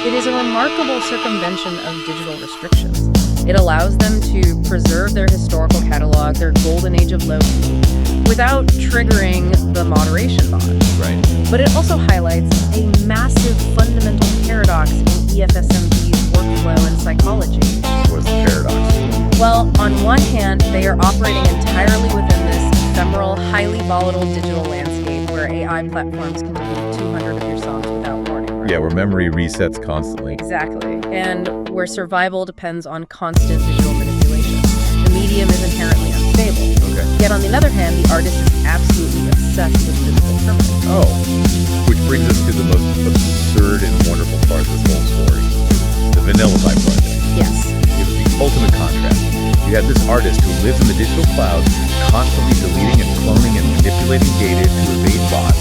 It is a remarkable circumvention of digital restrictions. It allows them to preserve their historical catalog, their golden age of low-key, without triggering the moderation bot. Right. But it also highlights a massive fundamental paradox in EFSMB's workflow and psychology. What's the paradox? Well, on one hand, they are operating entirely within this ephemeral, highly volatile digital landscape where AI platforms can delete 200 of your songs without warning. Right? Yeah, where memory resets constantly. Exactly. And where survival depends on constant visual manipulation. The medium is inherently unstable. Okay. Yet on the other hand, the artist is absolutely obsessed with physical permanence. Oh, which brings us to the most absurd and wonderful part of this whole story. The Vanillify project. Yes. It was the ultimate contrast. You have this artist who lives in the digital cloud, constantly deleting and cloning and manipulating data to evade bots,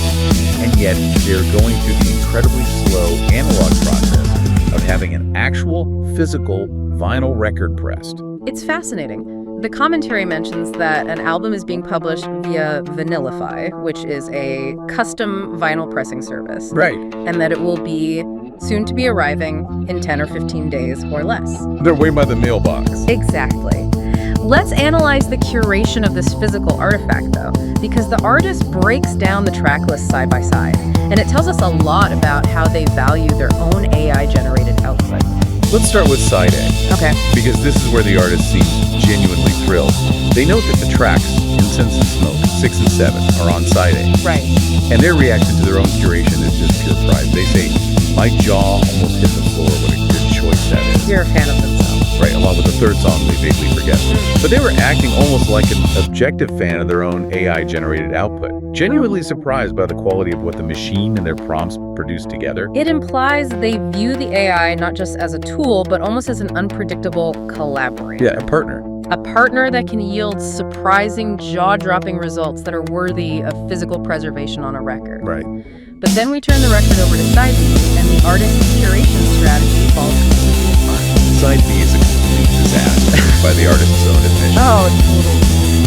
and yet they're going through the incredibly slow analog process of having an actual physical vinyl record pressed. It's fascinating. The commentary mentions that an album is being published via Vanillify, which is a custom vinyl pressing service. Right. And that it will be soon to be arriving in 10 or 15 days or less. They're way by the mailbox. Exactly. Let's analyze the curation of this physical artifact, though, because the artist breaks down the track list side by side, and it tells us a lot about how they value their own AI-generated output. Let's start with side A. Okay. Because this is where the artist seems genuinely thrilled. They note that the tracks, Incense and Smoke, 6 and 7, are on side A. Right. And their reaction to their own curation is just pure pride. They say, my jaw almost hit the floor, what a good choice that is. You're a fan of themselves. Right, along with the third song we vaguely forget. But they were acting almost like an objective fan of their own AI-generated output, genuinely surprised by the quality of what the machine and their prompts produced together. It implies they view the AI not just as a tool, but almost as an unpredictable collaborator. Yeah, a partner. A partner that can yield surprising, jaw-dropping results that are worthy of physical preservation on a record. Right. But then we turn the record over to side B, and the artist's curation strategy falls completely apart. Side B is a complete disaster, by the artist's own admission. Oh, totally.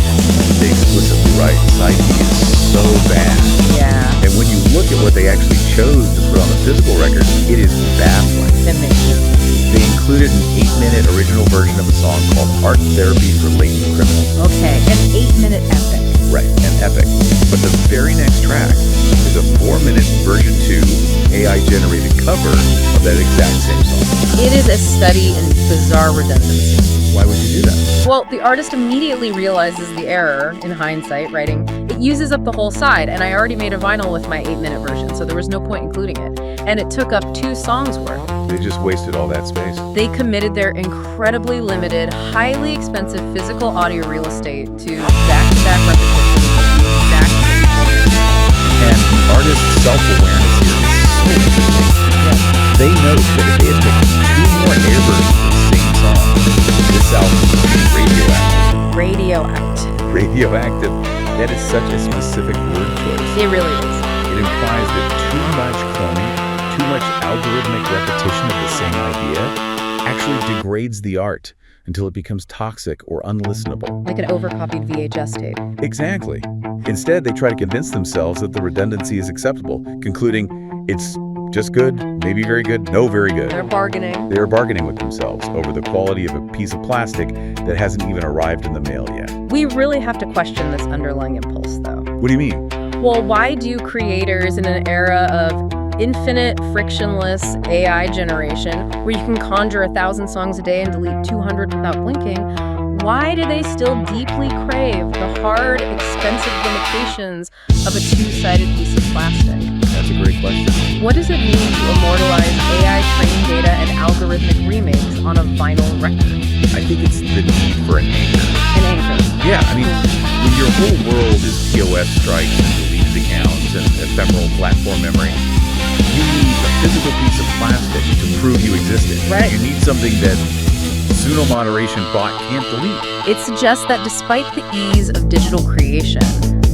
They explicitly write, side B is so bad. Yeah. And when you look at what they actually chose to put on the physical record, it is baffling. It makes sense. They included an 8-minute original version of a song called Art Therapy for Latent Criminals. Okay, an 8-minute epic. Right, an epic. But the very next track is a 4-minute version 2 AI-generated cover of that exact same song. It is a study in bizarre redundancy. Why would you do that? Well, the artist immediately realizes the error in hindsight, writing, it uses up the whole side, and I already made a vinyl with my 8-minute version, so there was no point including it. And it took up 2 songs worth. They just wasted all that space. They committed their incredibly limited, highly expensive physical audio real estate to back-to-back repetitions of the exact same chord. And the artist's self-awareness here is so interesting. They note that if they had picked 2 more air versions of the same song, this album would be radioactive. Radioactive. Radioactive. That is such a specific word choice. It really is. It implies that too much cloning, too much algorithmic repetition of the same idea actually degrades the art until it becomes toxic or unlistenable. Like an overcopied VHS tape. Exactly. Instead, they try to convince themselves that the redundancy is acceptable, concluding it's just good, maybe very good, no very good. They're bargaining. They are bargaining with themselves over the quality of a piece of plastic that hasn't even arrived in the mail yet. We really have to question this underlying impulse, though. What do you mean? Well, why do creators in an era of infinite, frictionless AI generation, where you can conjure 1,000 songs a day and delete 200 without blinking, why do they still deeply crave the hard, expensive limitations of a 2-sided piece of plastic? That's a great question. What does it mean to immortalize AI training data and algorithmic remakes on a vinyl record? I think it's the need for an anchor. An anchor. Yeah, I mean, when your whole world is POS strikes and deleted accounts and ephemeral platform memory, you need a physical piece of plastic to prove you existed. Right. You need something that pseudo-moderation bot can't delete. It suggests that despite the ease of digital creation,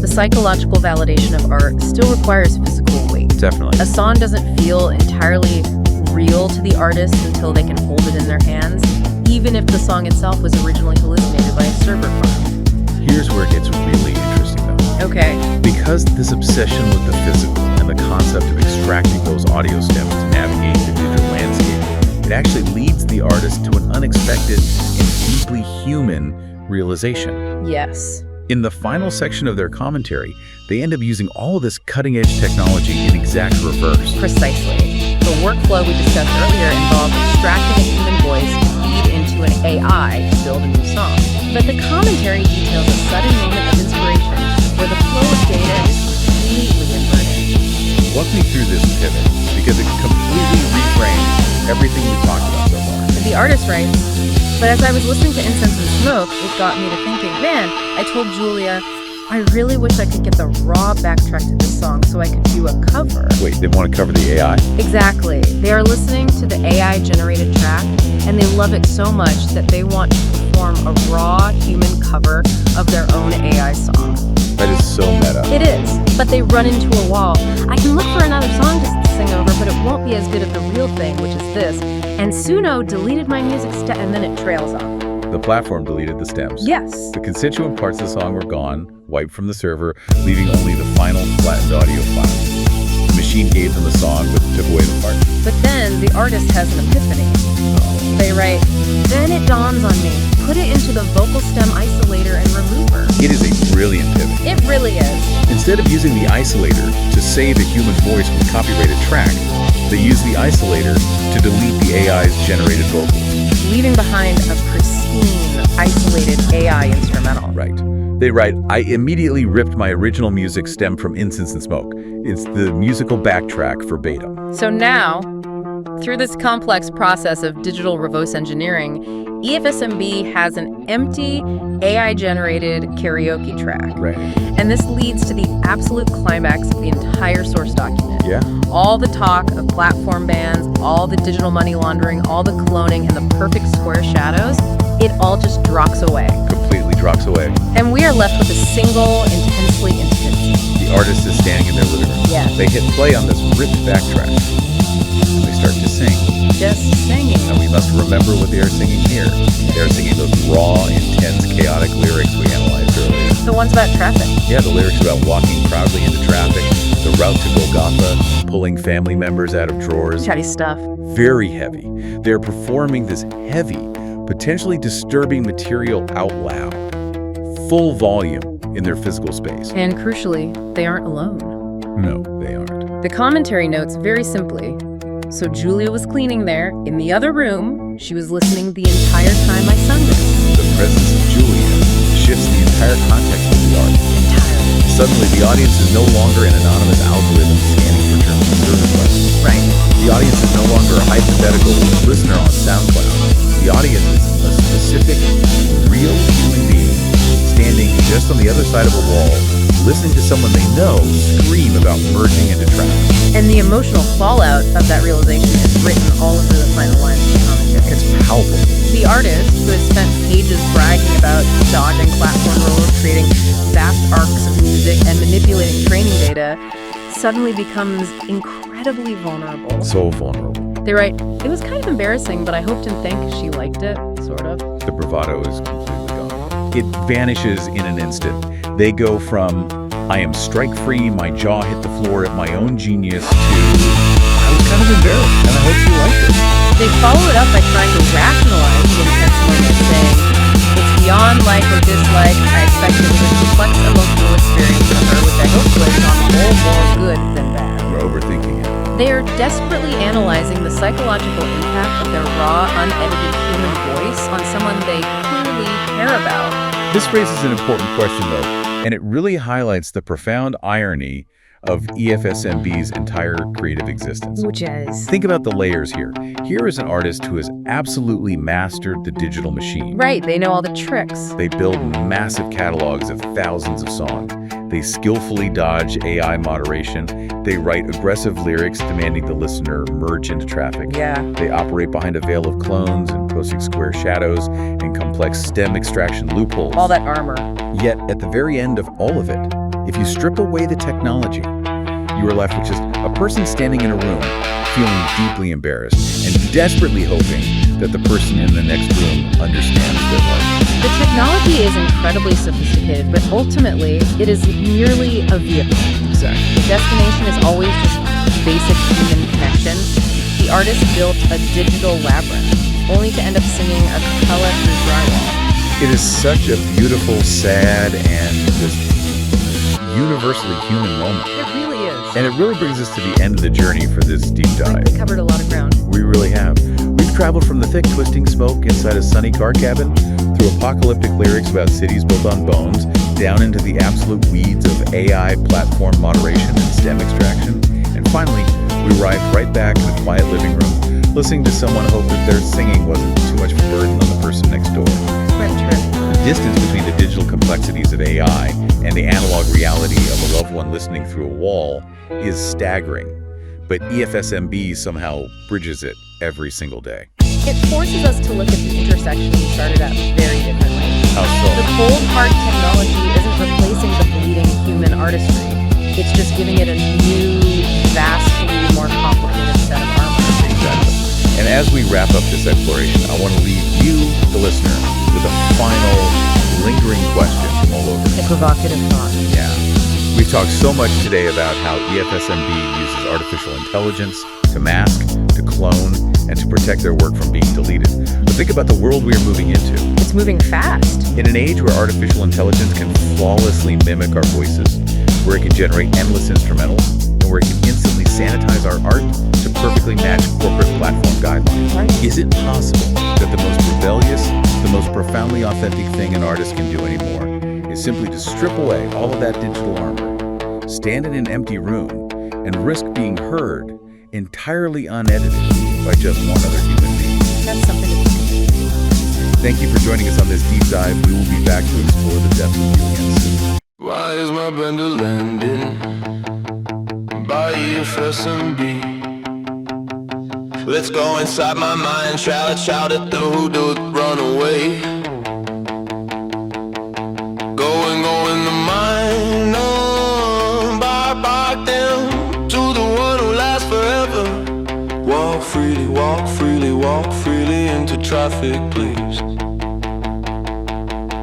the psychological validation of art still requires physical weight. Definitely. A song doesn't feel entirely real to the artist until they can hold it in their hands, even if the song itself was originally hallucinated by a server farm. Here's where it gets really interesting, though. Okay. Because this obsession with the physical and the concept of extracting those audio stems to navigate the digital landscape, it actually leads the artist to an unexpected and deeply human realization. Yes. In the final section of their commentary, they end up using all of this cutting-edge technology in exact reverse. Precisely. The workflow we discussed earlier involved extracting a human voice to feed into an AI to build a new song. But the commentary details a sudden moment of inspiration where the flow of data is completely inverted. Walk me through this pivot, because it completely reframes everything we've talked about so far. The artist writes, but as I was listening to Incense and Smoke, it got me to thinking, man, I told Julia, I really wish I could get the raw backtrack to this song so I could do a cover. Wait, they want to cover the AI? Exactly. They are listening to the AI-generated track, and they love it so much that they want to perform a raw human cover of their own AI song. That is so meta. It is, but they run into a wall. I can look for another song to sing over, but it won't be as good as the real thing, which is this. And Suno deleted my music and then it trails off. The platform deleted the stems. Yes. The constituent parts of the song were gone, wiped from the server, leaving only the final flattened audio file. The machine gave them the song, but took away the part. But then the artist has an epiphany. They write, then it dawns on me. Put it into the vocal stem isolator and remover. It is a brilliant pivot. It really is. Instead of using the isolator to save a human voice from copyrighted track, they use the isolator to delete the AI's generated vocals. Leaving behind a pristine, isolated AI instrumental. Right. They write, I immediately ripped my original music stem from Incense and Smoke. It's the musical backtrack for Beta. So now, through this complex process of digital reverse engineering, EFSMB has an empty AI-generated karaoke track. Right. And this leads to the absolute climax of the entire source document. Yeah. All the talk of platform bans, all the digital money laundering, all the cloning, and the perfect square shadows, it all just drops away. Completely drops away. And we are left with a single, intensely intimate scene. The artist is standing in their living room. Yes. They hit play on this ripped backtrack. And they start to sing. Just singing. And we must remember what they are singing here. They are singing those raw, intense, chaotic lyrics we analyzed earlier. The ones about traffic. Yeah, the lyrics about walking proudly into traffic, the the route to Golgotha, pulling family members out of drawers. Chatty stuff. Very heavy. They're performing this heavy, potentially disturbing material out loud, full volume in their physical space. And crucially, they aren't alone. No, they aren't. The commentary notes very simply, so Julia was cleaning there. In the other room, she was listening the entire time I sung this. The presence of Julia shifts the entire context of the art. Entirely. Suddenly, the audience is no longer an anonymous algorithm scanning for terms of service letters. Right. The audience is no longer a hypothetical listener on Soundcloud. The audience is a specific, real human being standing just on the other side of a wall, listening to someone they know scream about merging into traffic. And the emotional fallout of that realization is written all over the final lines of the commentary. It's palpable. The artist, who has spent pages bragging about dodging platform rules, creating vast arcs of music, and manipulating training data, suddenly becomes incredibly vulnerable. So vulnerable. They write, "It was kind of embarrassing, but I hoped and think she liked it," sort of. The bravado is completely gone. It vanishes in an instant. They go from, I am strike-free, my jaw hit the floor at my own genius, to, I was kind of embarrassed, and I hope you liked it. They follow it up by trying to rationalize the intense moment, saying, "It's beyond like or dislike. I expected it was a complex emotional experience for her, which I hope was on the whole more good than bad." We're overthinking it. They are desperately analyzing the psychological impact of their raw, unedited human voice on someone they clearly care about. This raises an important question, though, and it really highlights the profound irony of EFSMB's entire creative existence. Which is? Think about the layers here. Here is an artist who has absolutely mastered the digital machine. Right, they know all the tricks. They build massive catalogs of thousands of songs. They skillfully dodge AI moderation. They write aggressive lyrics demanding the listener merge into traffic. Yeah. They operate behind a veil of clones and POSIX square shadows and complex stem extraction loopholes. All that armor. Yet, at the very end of all of it, if you strip away the technology, you are left with just a person standing in a room, feeling deeply embarrassed and desperately hoping that the person in the next room understands their art. The technology is incredibly sophisticated, but ultimately, it is merely a vehicle. Exactly. The destination is always just basic human connection. The artist built a digital labyrinth, only to end up singing a cappella through drywall. It is such a beautiful, sad, and just universally human moment. It really is. And it really brings us to the end of the journey for this deep dive. We covered a lot of ground. We really have. We've traveled from the thick, twisting smoke inside a sunny car cabin, through apocalyptic lyrics about cities built on bones, down into the absolute weeds of AI, platform moderation, and stem extraction. And finally, we arrived right back in a quiet living room, listening to someone hope that their singing wasn't too much of a burden on the person next door. The distance between the digital complexities of AI and the analog reality of a loved one listening through a wall is staggering. But EFSMB somehow bridges it every single day. It forces us to look at the intersection we started at very differently. How so? The cold, hard technology isn't replacing the bleeding human artistry. It's just giving it a new, vastly more complicated set of armor. Exactly. And as we wrap up this exploration, I want to leave you, the listener, with a final, lingering question from all over. A provocative thought. Yeah. We've talked so much today about how EFSMB uses artificial intelligence to mask, to clone, and to protect their work from being deleted. But think about the world we are moving into. It's moving fast. In an age where artificial intelligence can flawlessly mimic our voices, where it can generate endless instrumentals, and where it can instantly sanitize our art to perfectly match corporate platform guidelines. Is it possible that the most rebellious, the most profoundly authentic thing an artist can do anymore is simply to strip away all of that digital armor, stand in an empty room, and risk being heard entirely unedited by just one other human being? That's something to think about. Thank you for joining us on this deep dive. We will be back to explore the depths of you again soon. Why is my bender landing by EFSMB? Let's go inside my mind, shout at the hoodoo, run away. Going the mind, no, back down to the one who lasts forever. Walk freely into traffic, please.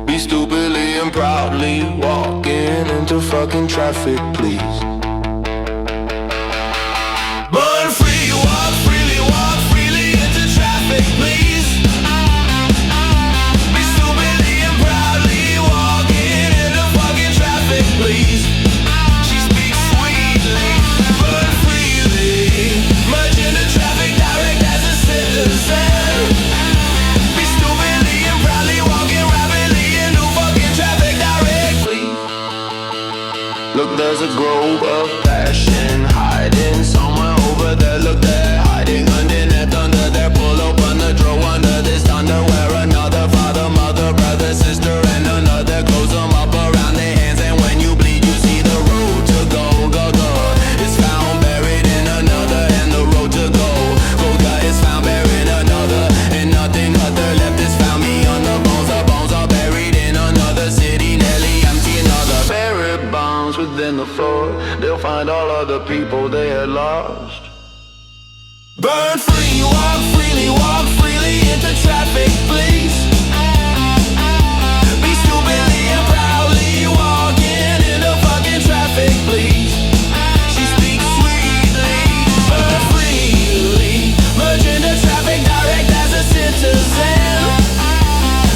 Be stupidly and proudly walking into fucking traffic, please. there's a grove of passion hiding somewhere over there. Look there, hiding underneath, under there. Pull open the drawer under this underwear. Another father, mother, brother, sister, and another. Close them up around their hands, and when you bleed, you see the road to go. It's found buried in another, and the road to go. Is found buried another, and nothing other left is found beyond the bones. The bones are buried in another city, nearly empty. Another buried bones within the floor. They'll find all of the people they had lost. Burn free, walk freely into traffic, please. Be stupidly and proudly walking into fucking traffic, please. She speaks sweetly, burn freely. Merge into traffic direct as a citizen.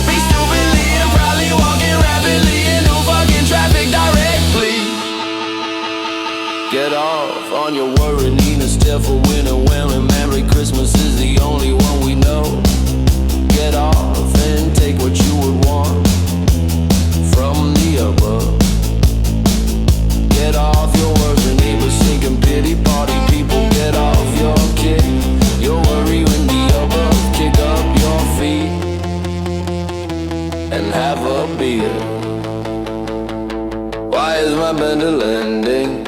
Be stupidly and proudly walking rapidly into fucking traffic direct, please. Get off on your worry, need a step for winter. When Merry Christmas is the only one we know. Get off and take what you would want from the above. Get off your worries and neighbors sinking pity party people. Get off your kick, your worry when the above. Kick up your feet and have a beer. Why is my bundle ending?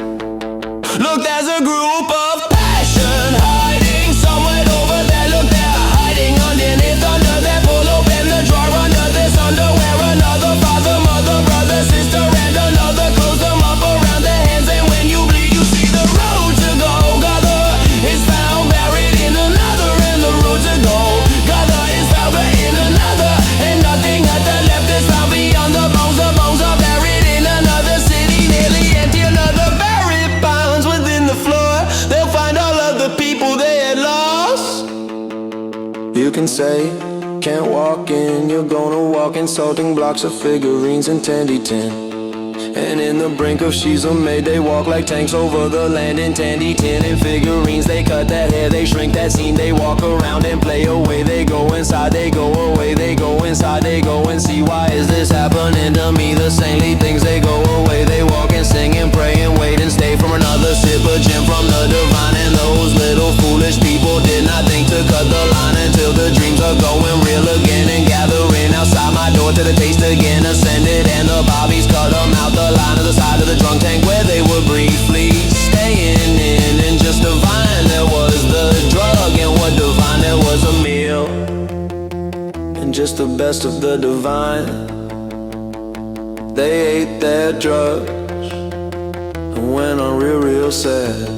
Look, there's a group of passion hiding somewhere over there. Look, they're hiding underneath, under there. Pull open the drawer under this underwear. Another father, mother, brother, sister, and another. Close them up around their hands, and when you bleed, you see the road to go. Gather is found buried in another, and the road to go. Gather is found buried in another, and nothing at the left is found beyond the bones. The bones are buried in another city, nearly empty. Another buried bones within the floor. They'll find all of the people they had lost. You can say, can't walk in, you're gonna walk insulting blocks of figurines in Tandy Tin. And in the brink of she's a maid, they walk like tanks over the land in Tandy Tin. And figurines, they cut that hair, they shrink that scene. They walk around and play away. They go inside, they go away. They go inside, they go and see. Why is this happening to me? The saintly things, they go away. They walk and sing and pray and wait and stay from another sip of gin from the divine. And those little foolish people did not think to cut the line until the dreams are going real again. And gathering outside my door to the taste again. Ascended and the bobbies cut them out the line of the side of the drunk tank where they were briefly staying in. And just divine, there was the drug, and what divine, there was a meal. And just the best of the divine, they ate their drugs and went on real sad.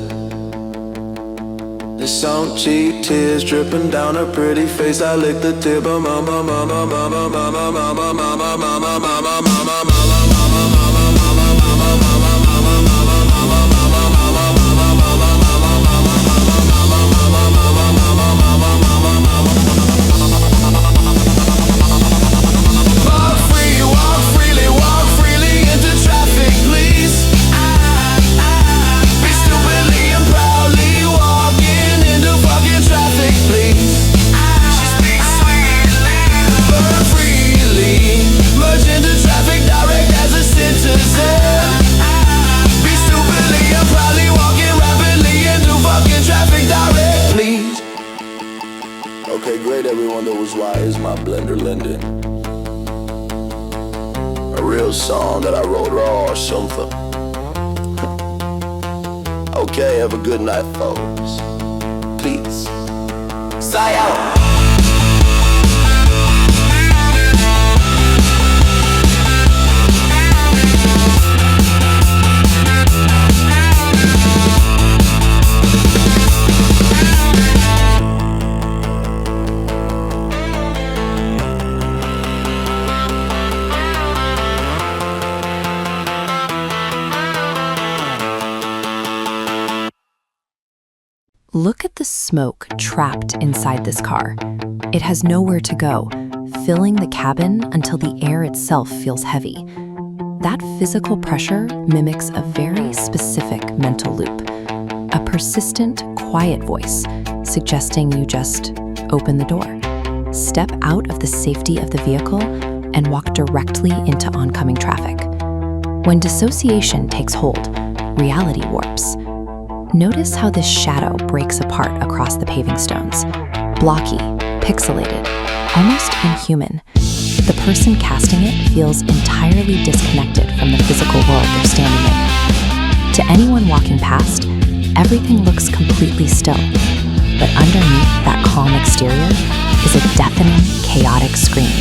There's some cheap tears dripping down her pretty face. I licked the tip of mama, mama, mama, mama, mama, mama, mama, mama, mama, mama. Everyone knows why is my blender lending a real song that I wrote raw or something. Okay, have a good night, folks. Peace. Say out. Look at the smoke trapped inside this car. It has nowhere to go, filling the cabin until the air itself feels heavy. That physical pressure mimics a very specific mental loop, a persistent, quiet voice suggesting you just open the door, step out of the safety of the vehicle, and walk directly into oncoming traffic. When dissociation takes hold, reality warps. Notice how this shadow breaks apart across the paving stones. Blocky, pixelated, almost inhuman. The person casting it feels entirely disconnected from the physical world they're standing in. To anyone walking past, everything looks completely still. But underneath that calm exterior is a deafening, chaotic scream,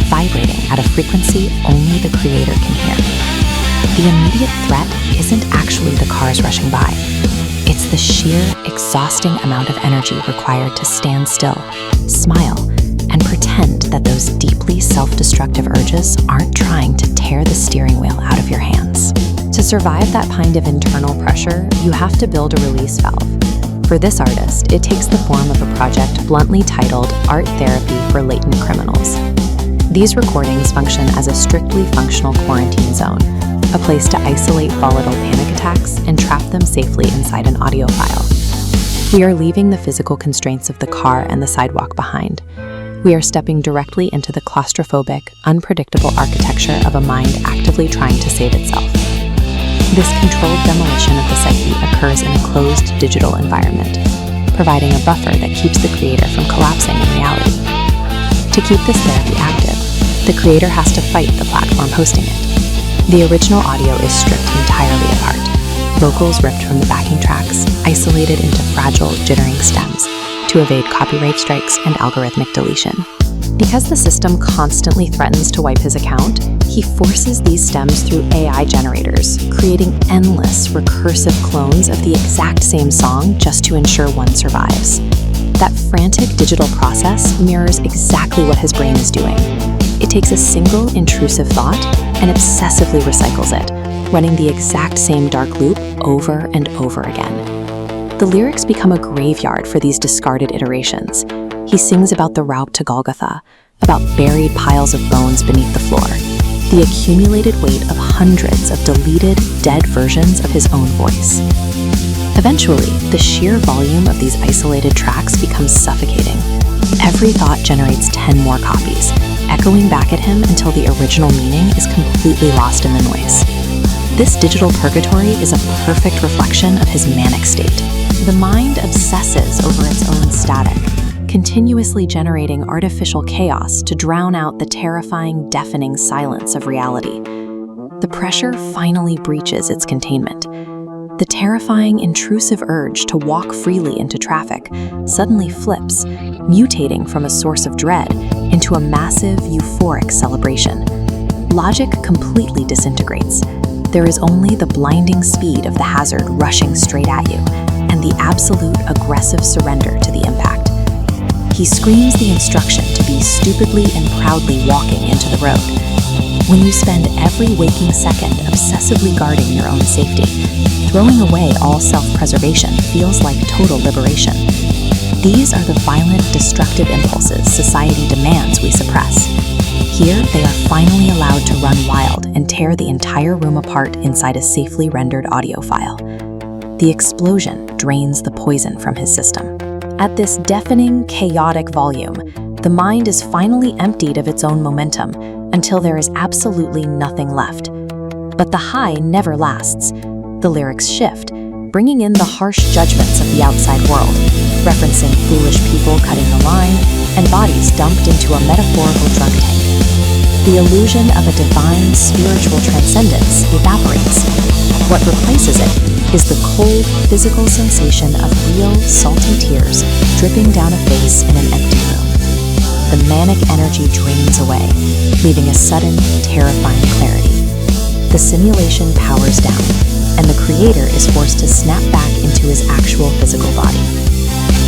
vibrating at a frequency only the creator can hear. The immediate threat isn't actually the cars rushing by. It's the sheer, exhausting amount of energy required to stand still, smile, and pretend that those deeply self-destructive urges aren't trying to tear the steering wheel out of your hands. To survive that kind of internal pressure, you have to build a release valve. For this artist, it takes the form of a project bluntly titled Art Therapy for Latent Criminals. These recordings function as a strictly functional quarantine zone, a place to isolate volatile panic attacks and trap them safely inside an audio file. We are leaving the physical constraints of the car and the sidewalk behind. We are stepping directly into the claustrophobic, unpredictable architecture of a mind actively trying to save itself. This controlled demolition of the psyche occurs in a closed digital environment, providing a buffer that keeps the creator from collapsing in reality. To keep this therapy active, the creator has to fight the platform hosting it. The original audio is stripped entirely apart, vocals ripped from the backing tracks, isolated into fragile, jittering stems to evade copyright strikes and algorithmic deletion. Because the system constantly threatens to wipe his account, he forces these stems through AI generators, creating endless, recursive clones of the exact same song just to ensure one survives. That frantic digital process mirrors exactly what his brain is doing. It takes a single intrusive thought and obsessively recycles it, running the exact same dark loop over and over again. The lyrics become a graveyard for these discarded iterations. He sings about the route to Golgotha, about buried piles of bones beneath the floor, the accumulated weight of hundreds of deleted, dead versions of his own voice. Eventually, the sheer volume of these isolated tracks becomes suffocating. Every thought generates 10 more copies, echoing back at him until the original meaning is completely lost in the noise. This digital purgatory is a perfect reflection of his manic state. The mind obsesses over its own static, continuously generating artificial chaos to drown out the terrifying, deafening silence of reality. The pressure finally breaches its containment. The terrifying, intrusive urge to walk freely into traffic suddenly flips, mutating from a source of dread into a massive, euphoric celebration. Logic completely disintegrates. There is only the blinding speed of the hazard rushing straight at you, and the absolute aggressive surrender to the impact. He screams the instruction to be stupidly and proudly walking into the road. When you spend every waking second obsessively guarding your own safety, throwing away all self-preservation feels like total liberation. These are the violent, destructive impulses society demands we suppress. Here, they are finally allowed to run wild and tear the entire room apart inside a safely rendered audio file. The explosion drains the poison from his system. At this deafening, chaotic volume, the mind is finally emptied of its own momentum until there is absolutely nothing left. But the high never lasts. The lyrics shift, bringing in the harsh judgments of the outside world, referencing foolish people cutting the line and bodies dumped into a metaphorical drunk tank. The illusion of a divine, spiritual transcendence evaporates. What replaces it is the cold, physical sensation of real, salty tears dripping down a face in an empty room. The manic energy drains away, leaving a sudden, terrifying clarity. The simulation powers down, and the creator is forced to snap back into his actual physical body.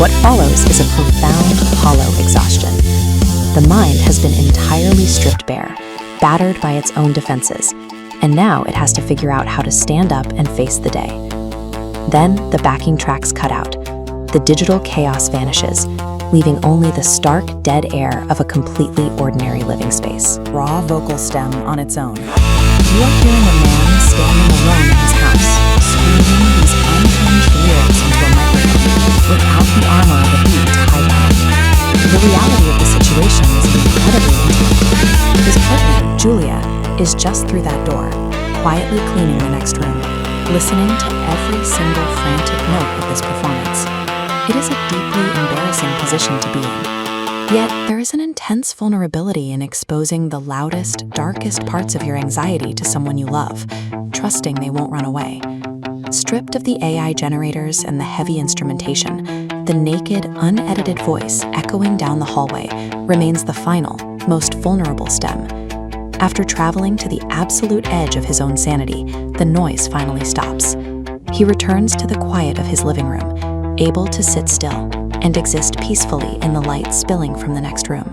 What follows is a profound, hollow exhaustion. The mind has been entirely stripped bare, battered by its own defenses, and now it has to figure out how to stand up and face the day. Then the backing tracks cut out. The digital chaos vanishes, leaving only the stark, dead air of a completely ordinary living space. Raw vocal stem on its own. You are hearing a man standing alone in his house, screaming these unhinged lyrics into a microphone, without the armor of a beat to hide behind. The reality of the situation is incredibly intimate. His partner, Julia, is just through that door, quietly cleaning the next room. listening to every single frantic note of this performance. It is a deeply embarrassing position to be in. Yet, there is an intense vulnerability in exposing the loudest, darkest parts of your anxiety to someone you love, trusting they won't run away. Stripped of the AI generators and the heavy instrumentation, the naked, unedited voice echoing down the hallway remains the final, most vulnerable stem. After traveling to the absolute edge of his own sanity, the noise finally stops. He returns to the quiet of his living room, able to sit still and exist peacefully in the light spilling from the next room.